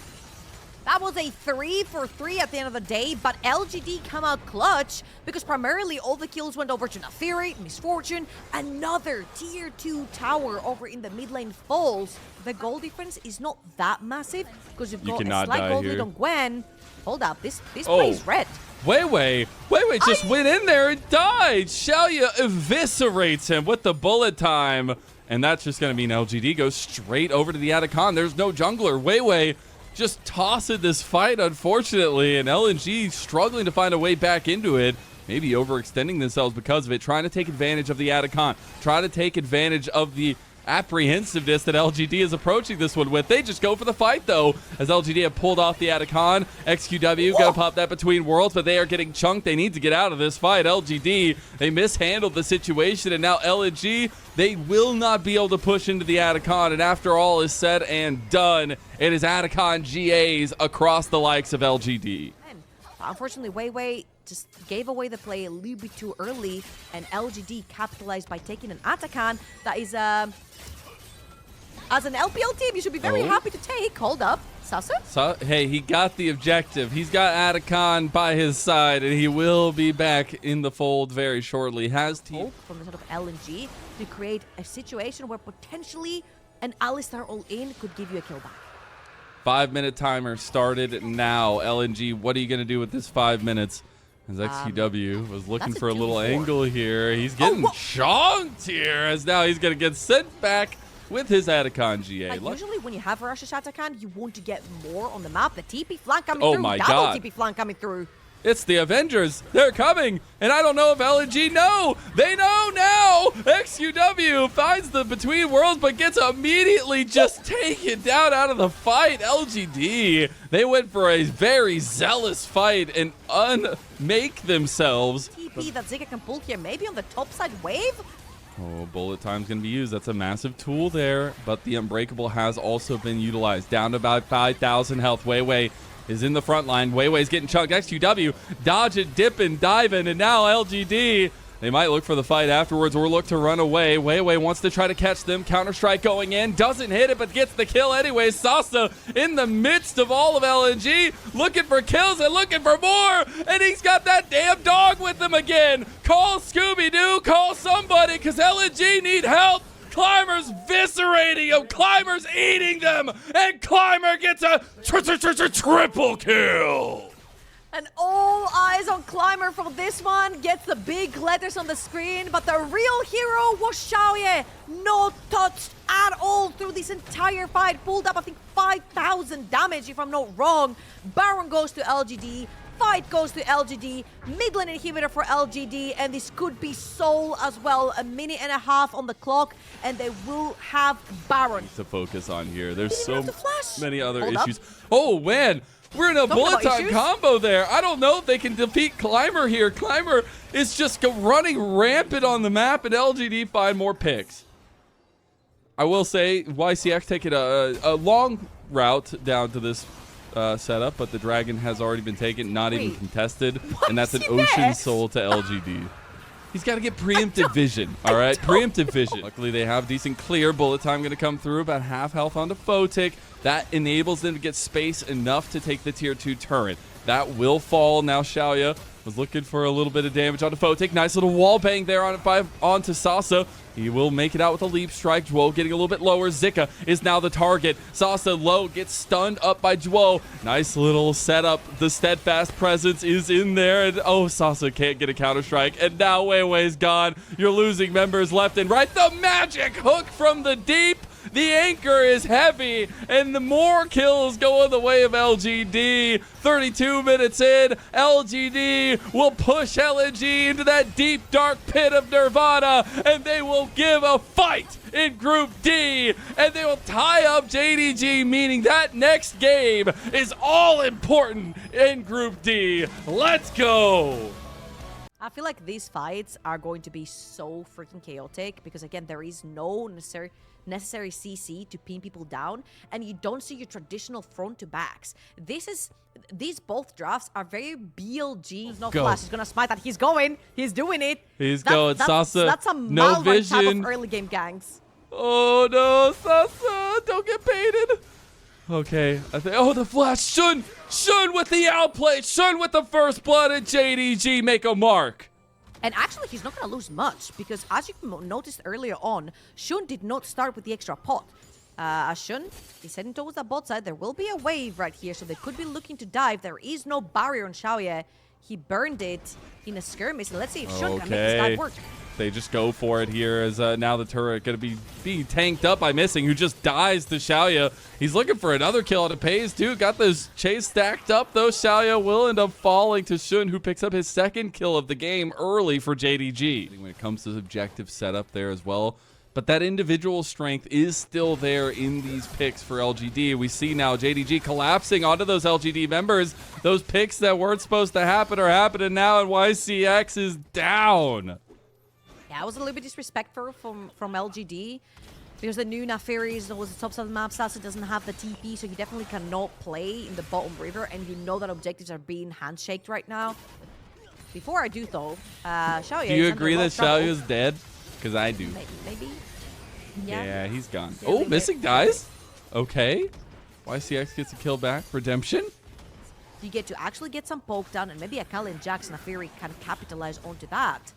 Speaker 3: That was a 3 for 3 at the end of the day, but LGD come out clutch because primarily all the kills went over to Naafiri, Misfortune, another tier 2 tower over in the mid lane falls. The goal difference is not that massive because you've got a slight gold lead on Gwen. Hold up, this plays red.
Speaker 4: Wei just went in there and died. Xiaoya eviscerates him with the bullet time. And that's just going to mean LGD goes straight over to the Atacon. There's no jungler. Wei just tossing this fight, unfortunately. And LNG struggling to find a way back into it. Maybe overextending themselves because of it. Trying to take advantage of the Atacon. Trying to take advantage of the apprehensiveness that LGD is approaching this one with. They just go for the fight, though, as LGD have pulled off the Atacon. XQW gonna pop that between worlds, but they are getting chunked. They need to get out of this fight. LGD, they mishandled the situation, and now LNG, they will not be able to push into the Atacon, and after all is said and done, it is Atacon GAs across the likes of LGD.
Speaker 3: Unfortunately, Wei just gave away the play a little bit too early, and LGD capitalized by taking an Atacon that is, as an LPL team, you should be very happy to take. Hold up. Sasa?
Speaker 4: Hey, he got the objective. He's got Atacon by his side, and he will be back in the fold very shortly. Has
Speaker 3: hope from the sort of LNG to create a situation where potentially an Alistar all-in could give you a kill back.
Speaker 4: 5-minute timer started now. LNG, what are you going to do with this 5 minutes? As XQW was looking for a little angle here. He's getting chonked here, as now he's going to get sent back with his Atacon GA.
Speaker 3: Like usually when you have a Russian Atacon, you want to get more on the map. The TP flank coming through.
Speaker 4: My
Speaker 3: Double
Speaker 4: God.
Speaker 3: TP flank coming through.
Speaker 4: It's the Avengers. They're coming. And I don't know if LNG know. They know now. XQW finds the between worlds, but gets immediately just taken down out of the fight. LGD, they went for a very zealous fight and unmake themselves.
Speaker 3: TP that Zika can pull here, maybe on the top side wave?
Speaker 4: Oh, bullet time's going to be used. That's a massive tool there. But the Unbreakable has also been utilized. Down to about 5,000 health. Wei is in the front line. Wei's getting chunked. XQW dodging, dipping, diving, and now LGD. They might look for the fight afterwards or look to run away. Wei wants to try to catch them. Counter-strike going in. Doesn't hit it, but gets the kill anyway. Sasa in the midst of all of LNG, looking for kills and looking for more. And he's got that damn dog with him again. Call Scooby-Doo. Call somebody, because LNG need help. Climber's viscerating him. Climber's eating them. And Climber gets a triple kill.
Speaker 3: And all eyes on Climber for this one. Gets the big letters on the screen. But the real hero was Xiaoya. No touched at all through this entire fight. Pulled up, I think, 5,000 damage, if I'm not wrong. Baron goes to LGD. Fight goes to LGD. Mid lane inhibitor for LGD. And this could be Soul as well. 1.5 minutes on the clock. And they will have Baron
Speaker 4: to focus on here. There's so many other
Speaker 3: Hold
Speaker 4: issues.
Speaker 3: Up.
Speaker 4: Oh, man. We're in a bullet time combo there. I don't know if they can defeat Climber here. Climber is just running rampant on the map, and LGD find more picks. I will say, YCX taking a long route down to this setup, but the dragon has already been taken, not even contested, and that's an Ocean Soul to LGD. He's got to get preemptive vision, all right? Preemptive vision. Luckily, they have decent clear. Bullet time going to come through. About half health onto Photic. That enables them to get space enough to take the tier 2 turret. That will fall. Now Xiaoya was looking for a little bit of damage onto Photic. Nice little wall bang there onto Sasa. He will make it out with a leap strike. Juo getting a little bit lower. Zika is now the target. Sasa low, gets stunned up by Juo. Nice little setup. The steadfast presence is in there. And oh, Sasa can't get a counter strike. And now Wei's gone. You're losing members left and right. The magic hook from the deep. The anchor is heavy, and the more kills go in the way of LGD. 32 minutes in, LGD will push LNG into that deep, dark pit of Nirvana, and they will give a fight in Group D, and they will tie up JDG, meaning that next game is all important in Group D. Let's go!
Speaker 3: I feel like these fights are going to be so freaking chaotic because, again, there is no necessary CC to pin people down, and you don't see your traditional front to backs. These both drafts are very BLG. No flash. He's gonna smite that. He's going. He's doing it.
Speaker 4: He's going. Sasa.
Speaker 3: That's a
Speaker 4: no vision.
Speaker 3: Type of early game gangs.
Speaker 4: Oh no, Sasa! Don't get baited. Okay, I think. Oh, the flash. Shun with the outplay. Shun with the first blood, and JDG make a mark.
Speaker 3: And actually, he's not going to lose much because, as you noticed earlier on, Shun did not start with the extra pot. Shun is heading towards that bot side. There will be a wave right here, so they could be looking to dive. There is no barrier on Xiaoya. He burned it in a skirmish. Let's see if Shun can make this guy work.
Speaker 4: They just go for it here as now the turret going to be being tanked up by Missing, who just dies to Xiaoya. He's looking for another kill and it pays too. Got those chase stacked up though. Xiaoya will end up falling to Shun, who picks up his second kill of the game early for JDG. When it comes to objective setup there as well. But that individual strength is still there in these picks for LGD. We see now JDG collapsing onto those LGD members. Those picks that weren't supposed to happen are happening now, and YCX is down.
Speaker 3: Yeah, it was a little bit disrespectful from LGD because the new Nafiris was the top side of the map. Sasa doesn't have the TP, so you definitely cannot play in the bottom river, and you know that objectives are being handshaked right now. Before I do though, Xiaoya.
Speaker 4: Do you agree that Xiaoya's dead? Because I do.
Speaker 3: Maybe.
Speaker 4: Yeah, he's gone.
Speaker 3: Yeah,
Speaker 4: oh, Missing dies? Okay. YCX gets a kill back. Redemption?
Speaker 3: You get to actually get some poke down, and maybe Akali and Jax Nafiri can capitalize onto that.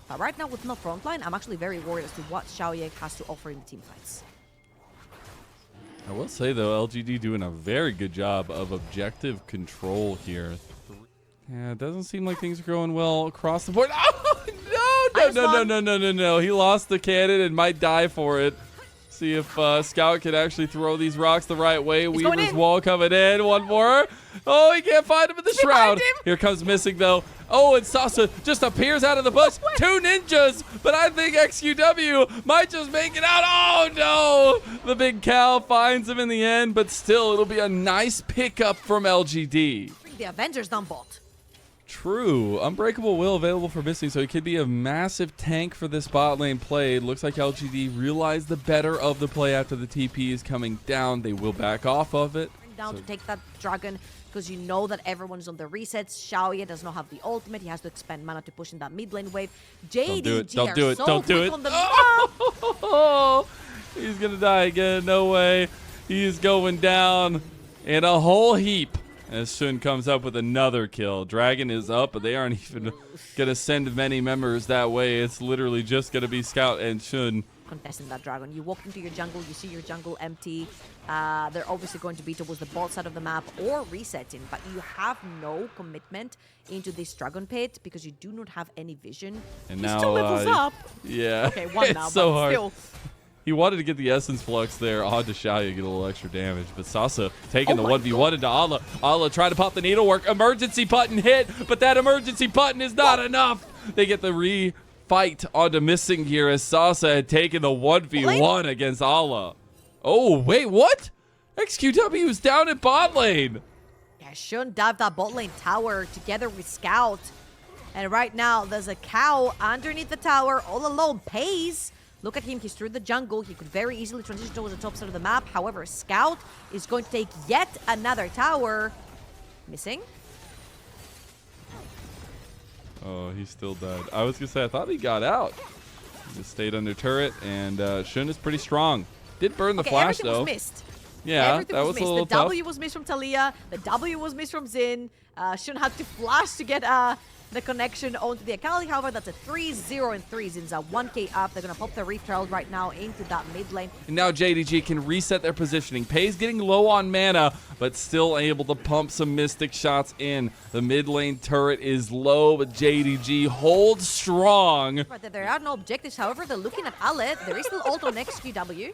Speaker 3: But right now with no frontline, I'm actually very worried as to what Xiaoya has to offer in the team fights.
Speaker 4: I will say, though, LGD doing a very good job of objective control here. Yeah, it doesn't seem like things are going well across the board. Oh, no. He lost the cannon and might die for it. See if Scout can actually throw these rocks the right way. Weaver's wall coming in. One more. Oh, he can't find him in the shroud. Here comes Missing, though. Oh, and Sasa just appears out of the bush. Two ninjas, but I think XQW might just make it out. Oh, no. The big cow finds him in the end, but still, it'll be a nice pickup from LGD.
Speaker 3: Bring the Avengers down bot.
Speaker 4: True. Unbreakable Will available for Missing, so he could be a massive tank for this bot lane play. It looks like LGD realized the better of the play after the TP is coming down. They will back off of it.
Speaker 3: Down to take that dragon, because you know that everyone's on the resets. Xiaoya does not have the ultimate. He has to expend mana to push in that mid lane wave. JDG
Speaker 4: Don't do it.
Speaker 3: So
Speaker 4: Don't do it. Oh, he's going to die again. No way. He's going down in a whole heap. As Shun comes up with another kill. Dragon is up, but they aren't even going to send many members that way. It's literally just going to be Scout and Shun.
Speaker 3: Contesting that dragon. You walk into your jungle, you see your jungle empty. They're obviously going to be towards the bot side of the map or resetting, but you have no commitment into this dragon pit because you do not have any vision.
Speaker 4: And
Speaker 3: He's
Speaker 4: now,
Speaker 3: 2 levels up.
Speaker 4: Yeah.
Speaker 3: Okay, 1
Speaker 4: it's
Speaker 3: now,
Speaker 4: so
Speaker 3: but
Speaker 4: hard.
Speaker 3: still.
Speaker 4: He wanted to get the Essence Flux there onto Xiaoya, get a little extra damage. But Sasa taking the
Speaker 3: my
Speaker 4: 1v1 into Ala. Ala trying to pop the needlework. Emergency button hit, but that emergency button is not enough. They get the re-fight onto Missing here as Sasa had taken the 1v1 against Ala. Oh, wait, what? XQW is down at bot lane.
Speaker 3: Yeah, Shun dived that bot lane tower together with Scout. And right now, there's a cow underneath the tower all alone. Pays. Look at him, he's through the jungle. He could very easily transition towards the top side of the map. However, Scout is going to take yet another tower. Missing.
Speaker 4: Oh, he still died. I was going to say, I thought he got out. He just stayed under turret, and Shun is pretty strong. Did burn the flash,
Speaker 3: everything
Speaker 4: though.
Speaker 3: Was missed.
Speaker 4: Yeah,
Speaker 3: everything
Speaker 4: that was
Speaker 3: missed.
Speaker 4: a little
Speaker 3: The
Speaker 4: tough.
Speaker 3: W was missed from Talia. The W was missed from Xin. Shun had to flash to get the connection onto the Akali. However, that's a 3-0 and 3. Zin's a 1k up. They're going to pop the Reef Herald right now into that mid lane.
Speaker 4: And now JDG can reset their positioning. Pei's getting low on mana, but still able to pump some Mystic shots in. The mid lane turret is low, but JDG holds strong.
Speaker 3: Right, there are no objectives. However, they're looking at Alet. There is still ult on XQW.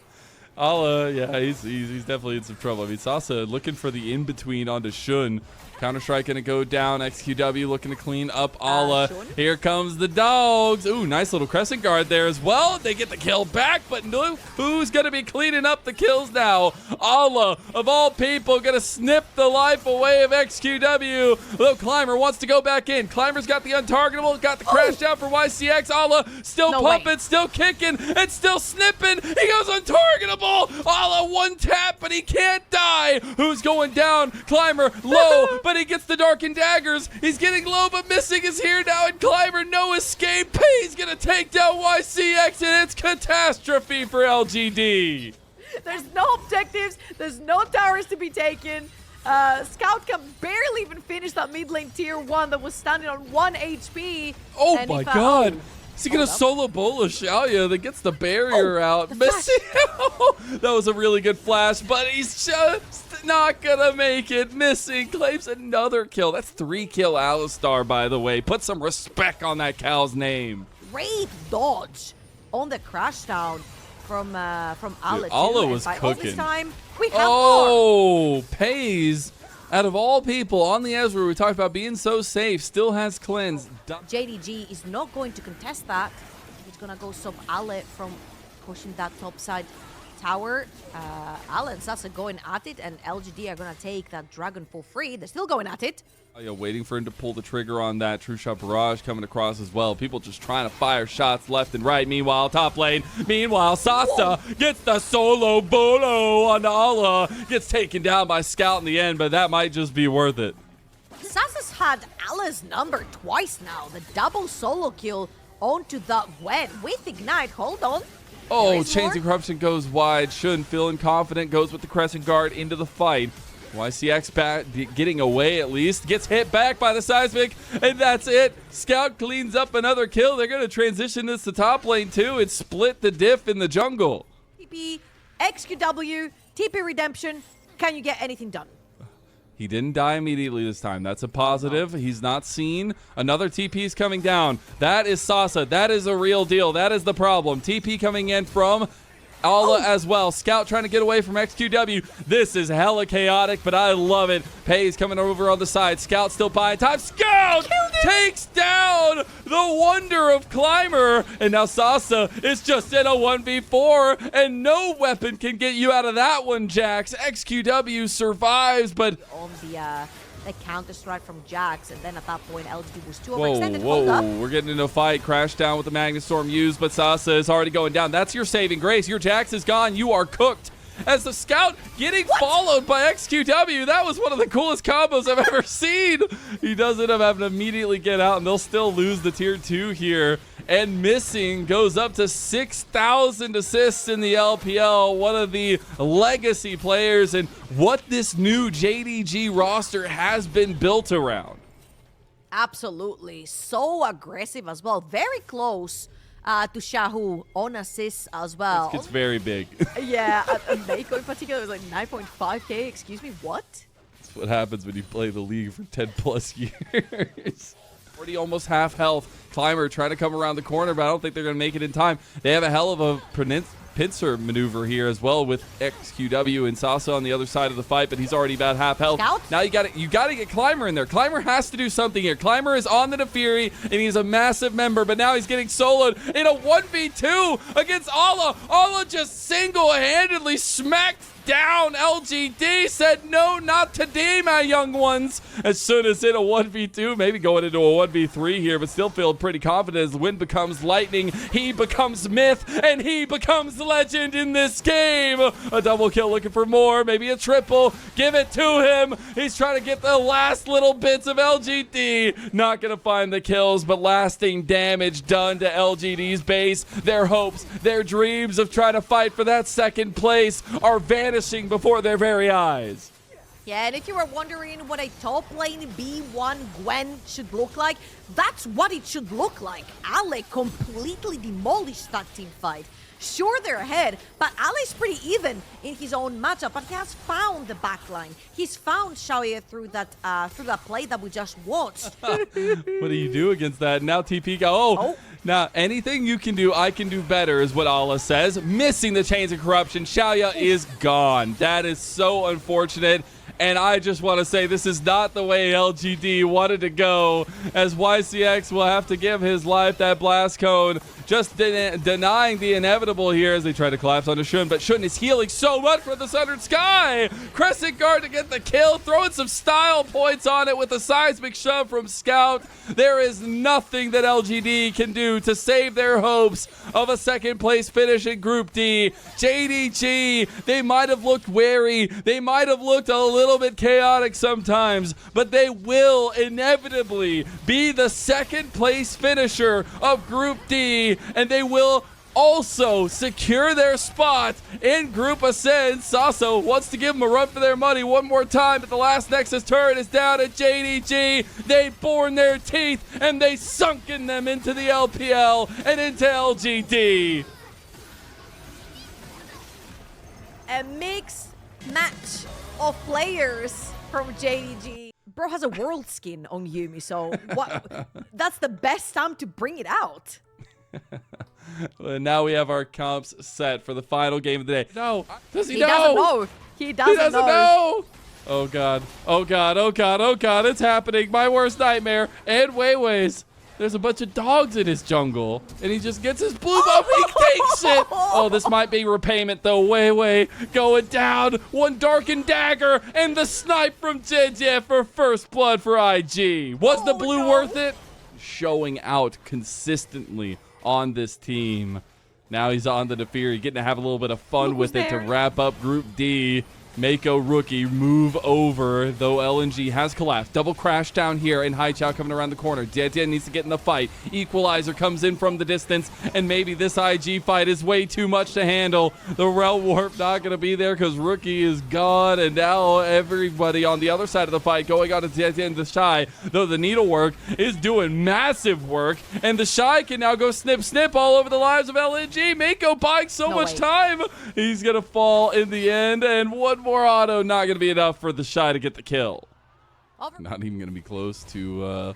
Speaker 4: Ala, yeah, he's definitely in some trouble. I mean, Sasa looking for the in-between onto Shun. Counter-Strike going to go down. XQW looking to clean up Ala. Here comes the dogs. Ooh, nice little crescent guard there as well. They get the kill back, but no, who's going to be cleaning up the kills now? Ala, of all people, going to snip the life away of XQW. Though Climber wants to go back in. Climber's got the untargetable, got the crash down for YCX. Ala still pumping, still kicking, and still snipping. He goes untargetable. Ala one tap, but he can't die. Who's going down? Climber low, but he gets the darkened daggers. He's getting low, but Missing is here now, and Climber no escape. He's gonna take down YCX, and it's catastrophe for LGD.
Speaker 3: There's no objectives. There's no towers to be taken. Scout can barely even finish that mid lane tier 1 that was standing on 1 HP.
Speaker 4: Oh my god. Is he going to solo bola Xiaoya that gets the barrier out? Missing. That was a really good flash, but he's just not going to make it. Missing. Claims another kill. That's 3-kill Alistar, by the way. Put some respect on that cow's name.
Speaker 3: Great dodge on the crash down from Ala.
Speaker 4: Ala was cooking.
Speaker 3: All this time, we have more.
Speaker 4: Pays. Out of all people on the Ezreal, we talked about being so safe, still has cleanse.
Speaker 3: JDG is not going to contest that. He's going to go stop Ale from pushing that top side tower. Ale and Sasa going at it, and LGD are going to take that dragon for free. They're still going at it.
Speaker 4: Waiting for him to pull the trigger on that True Shot Barrage coming across as well. People just trying to fire shots left and right. Meanwhile, top lane. Meanwhile, Sasa gets the solo bolo on Ala. Gets taken down by Scout in the end, but that might just be worth it.
Speaker 3: Sasa's had Ala's number twice now. The double solo kill onto the Gwen with Ignite. Hold on.
Speaker 4: Oh, Chains of Corruption goes wide. Shouldn't feeling confident. Goes with the Crescent Guard into the fight. YCX back, getting away at least. Gets hit back by the Seismic, and that's it. Scout cleans up another kill. They're going to transition this to top lane too and split the diff in the jungle.
Speaker 3: TP, XQW, TP Redemption. Can you get anything done?
Speaker 4: He didn't die immediately this time. That's a positive. He's not seen. Another TP is coming down. That is Sasa. That is a real deal. That is the problem. TP coming in from Ala as well. Scout trying to get away from XQW. This is hella chaotic, but I love it. Pays coming over on the side. Scout still buying time. Scout takes down the wonder of Climber. And now Sasa is just in a 1v4, and no weapon can get you out of that one, Jax. XQW survives, but
Speaker 3: on the counter strike from Jax, and then at that point LGD was too overextended. Hold up.
Speaker 4: We're getting into a fight. Crash down with the Magnet Storm used, but Sasa is already going down. That's your saving grace. Your Jax is gone. You are cooked. As the Scout getting followed by XQW. That was one of the coolest combos I've ever seen. He does end up having to immediately get out, and they'll still lose the tier 2 here. And Missing goes up to 6,000 assists in the LPL. One of the legacy players, and what this new JDG roster has been built around.
Speaker 3: Absolutely. So aggressive as well. Very close to Shahu on assists as well.
Speaker 4: It's very big.
Speaker 3: Yeah, Mako in particular was like 9.5k. Excuse me, what?
Speaker 4: That's what happens when you play the league for 10 plus years. Already almost half health. Climber trying to come around the corner, but I don't think they're going to make it in time. They have a hell of a pincer maneuver here as well with XQW and Sasa on the other side of the fight, but he's already about half health.
Speaker 3: Scout?
Speaker 4: Now you got to get Climber in there. Climber has to do something here. Climber is on the Neferi, and he's a massive member, but now he's getting soloed in a 1v2 against Ala. Ala just single-handedly smacked down LGD, said no, not today, my young ones. As soon as in a 1v2, maybe going into a 1v3 here, but still feel pretty confident as the wind becomes lightning, he becomes myth, and he becomes legend in this game. A double kill, looking for more, maybe a triple. Give it to him. He's trying to get the last little bits of LGD. Not going to find the kills, but lasting damage done to LGD's base. Their hopes, their dreams of trying to fight for that second place are vanishing before their very eyes.
Speaker 3: Yeah, and if you were wondering what a top lane B1 Gwen should look like, that's what it should look like. Ale completely demolished that team fight. Sure, they're ahead, but Ale's pretty even in his own matchup, but he has found the backline. He's found Xiaoya through that play that we just watched.
Speaker 4: What do you do against that? Now TP go, now anything you can do, I can do better is what Ala says. Missing the Chains of Corruption. Xiaoya is gone. That is so unfortunate. And I just want to say this is not the way LGD wanted to go, as YCX will have to give his life that blast cone, just denying the inevitable here as they try to collapse onto Shun, but Shun is healing so much from the Sundered Sky. Crescent Guard to get the kill, throwing some style points on it with a seismic shove from Scout. There is nothing that LGD can do to save their hopes of a second place finish in Group D. JDG, they might have looked wary, they might have looked a little bit chaotic sometimes, but they will inevitably be the second place finisher of Group D, and they will also secure their spot in Group Ascend. Sasso wants to give them a run for their money one more time, but the last Nexus turret is down at JDG. They've borne their teeth, and they sunken them into the LPL and into LGD.
Speaker 3: A mixed match of players from JDG. Bro has a world skin on Yuumi, so what? That's the best time to bring it out.
Speaker 4: And now we have our comps set for the final game of the day. No, does he know?
Speaker 3: Doesn't know. He doesn't know.
Speaker 4: Oh god, oh god, oh god, oh god, it's happening. My worst nightmare. And Weiwei's. There's a bunch of dogs in his jungle, and he just gets his blue buff. He takes it. Oh, this might be repayment, though. Weiwei going down. One darkened dagger, and the snipe from JJ for first blood for IG. Was the blue worth it? Showing out consistently on this team. Now he's on the Defiri, getting to have a little bit of fun with it to wrap up Group D. Mako rookie move over, though LNG has collapsed. Double crash down here, and Haichao coming around the corner. Dietian needs to get in the fight. Equalizer comes in from the distance, and maybe this IG fight is way too much to handle. The Realm Warp not going to be there because rookie is gone, and now everybody on the other side of the fight going on to Dietian the Shy, though the Needlework is doing massive work, and the Shy can now go snip snip all over the lives of LNG. Mako buying so much time. He's going to fall in the end, and one more auto, not going to be enough for the Shy to get the kill. Not even going to be close to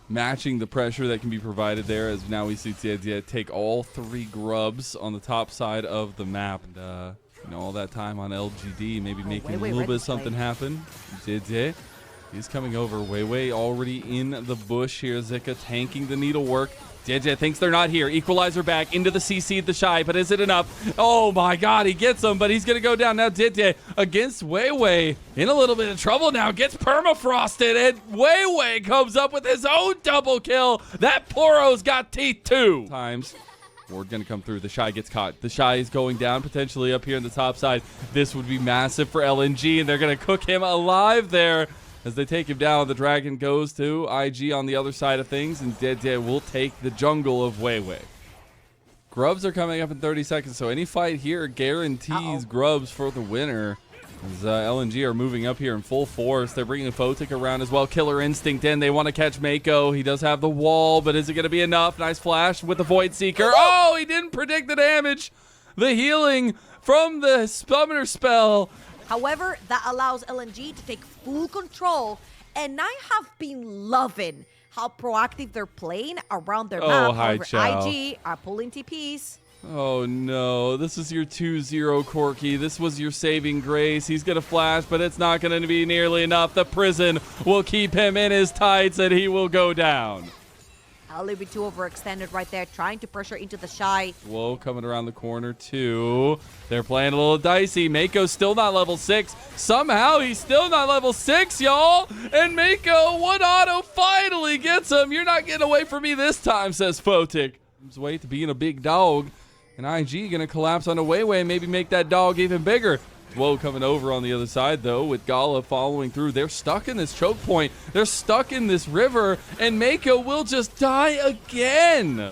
Speaker 4: matching the pressure that can be provided there, as now we see Tia take all 3 grubs on the top side of the map. And, you know, all that time on LGD, maybe making a little bit of something happen. Tia, he's coming over. Weiwei already in the bush here. Zika tanking the Needlework. JJ thinks they're not here. Equalizer back into the CC the Shy, but is it enough? Oh my god, he gets him, but he's going to go down now. JJ against Weiwei in a little bit of trouble now. Gets permafrosted, and Weiwei comes up with his own double kill. That Poro's got teeth too. Times. Ward going to come through. The Shy gets caught. The Shy is going down potentially up here on the top side. This would be massive for LNG, and they're going to cook him alive there. As they take him down, the Dragon goes to IG on the other side of things, and Dead will take the jungle of Weiwei. Grubs are coming up in 30 seconds, so any fight here guarantees grubs for the winner. As LNG are moving up here in full force. They're bringing Photic around as well. Killer Instinct in. They want to catch Mako. He does have the wall, but is it going to be enough? Nice flash with the Void Seeker. Oh, he didn't predict the damage. The healing from the Summoner spell.
Speaker 3: However, that allows LNG to take full control, and I have been loving how proactive they're playing around their map. However, IG are pulling TPs.
Speaker 4: Oh no, this is your 2-0 Corki. This was your saving grace. He's going to flash, but it's not going to be nearly enough. The prison will keep him in his tights, and he will go down.
Speaker 3: A little bit too overextended right there, trying to pressure into the Shy.
Speaker 4: Whoa, coming around the corner too. They're playing a little dicey. Mako's still not level 6. Somehow he's still not level 6, y'all. And Mako, one auto finally gets him. You're not getting away from me this time, says Photic. His way to being a big dog. And IG gonna collapse on a Weiwei and maybe make that dog even bigger. Whoa, coming over on the other side, though, with Gala following through. They're stuck in this choke point. They're stuck in this river, and Mako will just die again.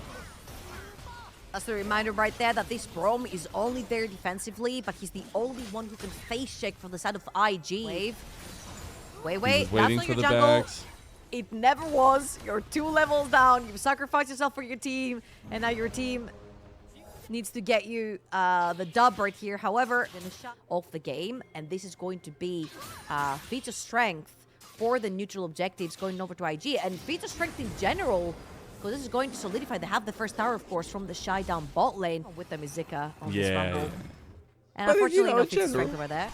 Speaker 3: That's a reminder right there that this Brom is only there defensively, but he's the only one who can face check from the side of IG. Wait, that's not your jungle. It never was. You're 2 levels down. You've sacrificed yourself for your team, and now your team needs to get you the dub right here. However, off the game, and this is going to be feat of strength for the neutral objectives going over to IG, and feat of strength in general, because this is going to solidify. They have the first tower, of course, from the Shy down bot lane. With them is Zika on this rumble. And but unfortunately, no feat of strength over there.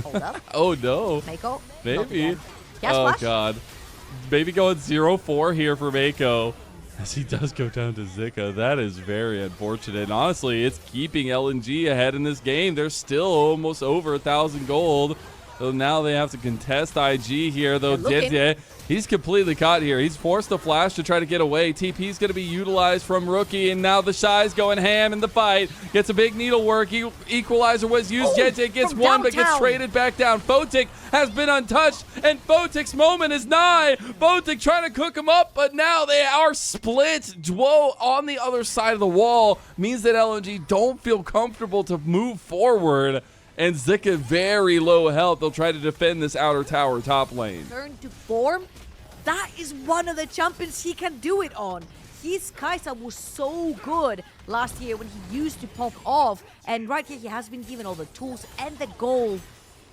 Speaker 3: Hold up.
Speaker 4: Oh no.
Speaker 3: Mako.
Speaker 4: Maybe. Oh god. Maybe going 0-4 here for Mako. As he does go down to Zika. That is very unfortunate. And honestly, it's keeping LNG ahead in this game. They're still almost over 1,000 gold. So now they have to contest IG here, though. JDG, he's completely caught here. He's forced the flash to try to get away. TP's going to be utilized from Rookie, and now the Shy's going ham in the fight. Gets a big needlework. Equalizer was used. JDG gets one, but gets traded back down. Photic has been untouched, and Photic's moment is nigh. Photic trying to cook him up, but now they are split. Duo on the other side of the wall means that LNG don't feel comfortable to move forward. And Zika very low health. They'll try to defend this outer tower top lane.
Speaker 3: Turn to form. That is one of the champions he can do it on. His Kai'Sa was so good last year when he used to pop off. And right here, he has been given all the tools and the gold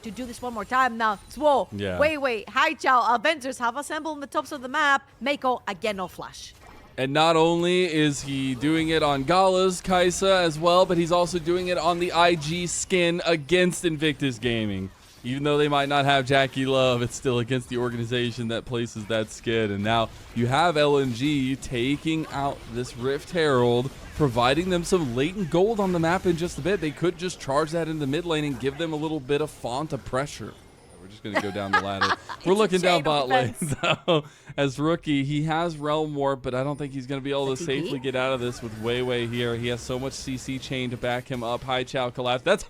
Speaker 3: to do this one more time. Now, Zwo, wait. Hi, Chow. Avengers have assembled on the tops of the map. Mako, again, no flash.
Speaker 4: And not only is he doing it on Gala's Kai'Sa as well, but he's also doing it on the IG skin against Invictus Gaming. Even though they might not have Jackie Love, it's still against the organization that places that skin. And now you have LNG taking out this Rift Herald, providing them some latent gold on the map in just a bit. They could just charge that in the mid lane and give them a little bit of font of pressure. We're just going to go down the ladder. We're looking down bot lane, though. As Rookie, he has Realm Warp, but I don't think he's going to be able to safely get out of this with Weiwei here. He has so much CC chain to back him up. High Chow collapse. That's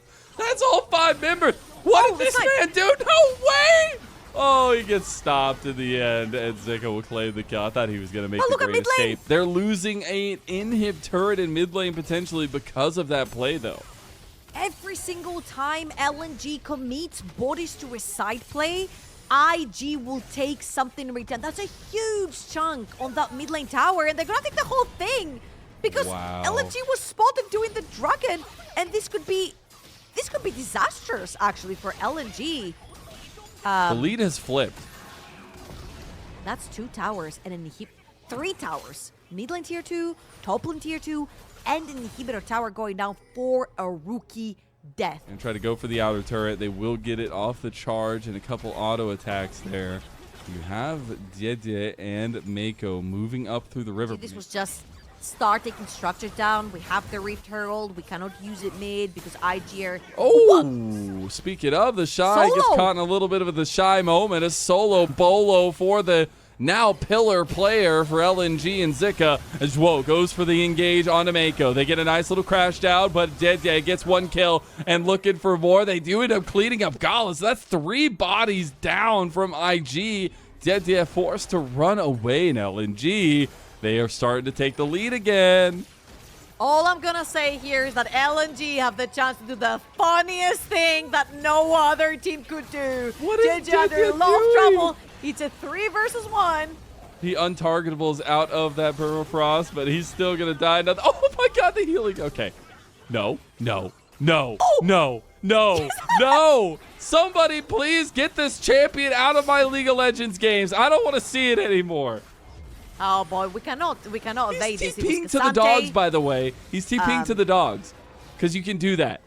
Speaker 4: all 5 members. What did this man do? No way! Oh, he gets stopped in the end, and Zika will claim the kill. I thought he was going to make the great escape. They're losing an inhib turret in mid lane potentially because of that play, though.
Speaker 3: Every single time LNG commits bodies to a side play, IG will take something in return. That's a huge chunk on that mid lane tower, and they're gonna take the whole thing because LNG was spotted doing the dragon, and this could be disastrous actually for LNG.
Speaker 4: The lead has flipped.
Speaker 3: That's 2 towers and an 3 towers. Mid lane tier 2, top lane tier 2, and an inhibitor tower going down for a Rookie death.
Speaker 4: And try to go for the outer turret. They will get it off the charge and a couple auto attacks there. You have JDG and Mako moving up through the river.
Speaker 3: This was just start taking structures down. We have the Rift Herald. We cannot use it mid because IG are...
Speaker 4: Oh, speaking of, the Shy gets caught in a little bit of the Shy moment. A solo bolo for the now pillar player for LNG and Zika as Zwo goes for the engage onto Mako. They get a nice little crash down, but JDG gets 1 kill and looking for more. They do end up cleaning up Gala, so that's 3 bodies down from IG. JDG forced to run away in LNG. They are starting to take the lead again.
Speaker 3: All I'm gonna say here is that LNG have the chance to do the funniest thing that no other team could do.
Speaker 4: What is
Speaker 3: JDG under a lot of trouble. It's a 3 versus 1.
Speaker 4: He untargetables out of that permafrost, but he's still gonna die. Oh my god, the healing. Okay. No. Somebody please get this champion out of my League of Legends games. I don't want to see it anymore.
Speaker 3: Oh boy, we cannot evade this.
Speaker 4: He's TPing to the dogs, by the way. He's TPing to the dogs. Because you can do that.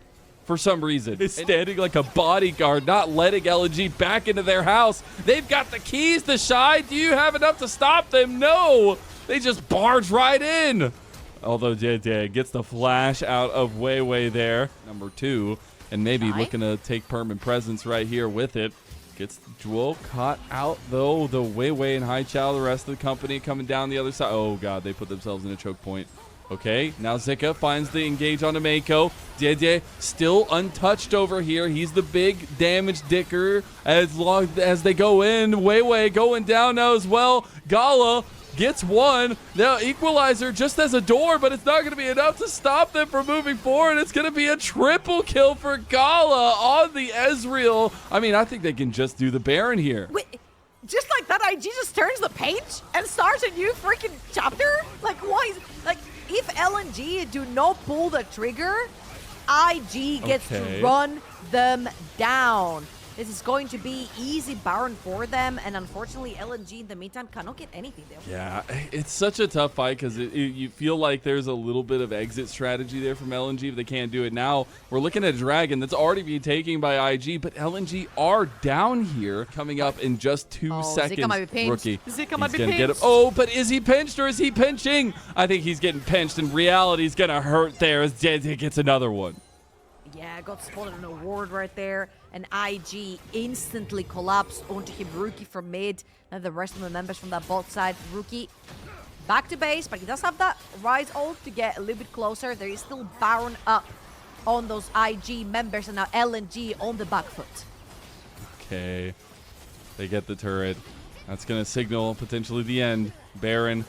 Speaker 4: For some reason. He's standing like a bodyguard, not letting LNG back into their house. They've got the keys to Shy. Do you have enough to stop them? No. They just barge right in. Although JDG gets the flash out of Weiwei there. Number 2. And maybe looking to take permanent presence right here with it. Gets Jewel caught out, though. The Weiwei and High Chow, the rest of the company coming down the other side. Oh, God, they put themselves in a choke point. Okay, now Zika finds the engage on Mako. JDG still untouched over here. He's the big damage dicker as long as they go in. Weiwei going down now as well. Gala gets 1. Now Equalizer just as a door, but it's not going to be enough to stop them from moving forward. It's going to be a triple kill for Gala on the Ezreal. I mean, I think they can just do the Baron here.
Speaker 3: Wait, just like that, IG just turns the page and starts a new freaking chapter? Like, why? Like, if LNG do not pull the trigger, IG gets to run them down. This is going to be easy Baron for them, and unfortunately, LNG in the meantime cannot get anything there.
Speaker 4: Yeah, it's such a tough fight because you feel like there's a little bit of exit strategy there from LNG if they can't do it now. We're looking at a Dragon that's already being taken by IG, but LNG are down here coming up in just 2 seconds.
Speaker 3: Zika might be pinched.
Speaker 4: Rookie.
Speaker 3: Zika might be pinched.
Speaker 4: Get him. Oh, but is he pinched or is he pinching? I think he's getting pinched, and reality's going to hurt there as JDG gets another one.
Speaker 3: Yeah, got spotted an award right there. and IG instantly collapsed onto him. Rookie from mid, and the rest of the members from that bot side. Rookie back to base, but he does have that Rise ult to get a little bit closer. There is still Baron up on those IG members, and now LNG on the back foot.
Speaker 4: Okay. They get the turret. That's going to signal potentially the end. Baron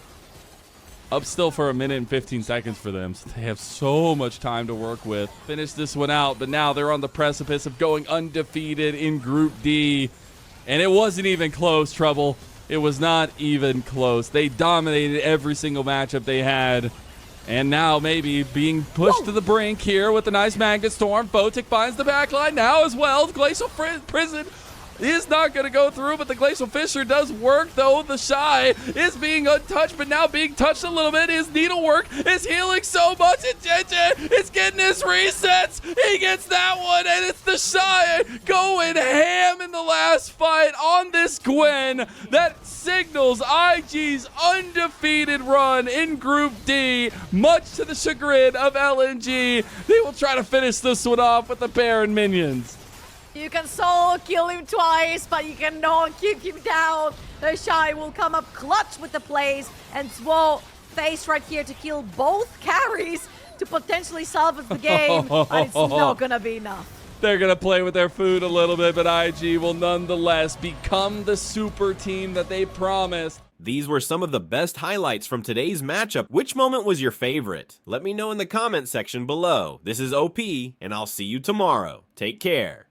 Speaker 4: up still for a minute and 15 seconds for them, so they have so much time to work with. Finish this one out, but now they're on the precipice of going undefeated in Group D. And it wasn't even close, Trouble. It was not even close. They dominated every single matchup they had. And now maybe being pushed to the brink here with a nice Magnet Storm. Photic finds the backline now as well. Glacial Prison is not going to go through, but the Glacial Fissure does work, though. The Shy is being untouched, but now being touched a little bit. His Needlework is healing so much, and JJ is getting his resets. He gets that one, and it's the Shy going ham in the last fight on this Gwen. That signals IG's undefeated run in Group D, much to the chagrin of LNG. They will try to finish this one off with the Baron minions.
Speaker 3: You can solo kill him twice, but you cannot keep him down. The Shy will come up clutch with the plays, and Swo face right here to kill both carries to potentially salvage the game, but it's not gonna be enough.
Speaker 4: They're going to play with their food a little bit, but IG will nonetheless become the super team that they promised.
Speaker 5: These were some of the best highlights from today's matchup. Which moment was your favorite? Let me know in the comment section below. This is OP, and I'll see you tomorrow. Take care.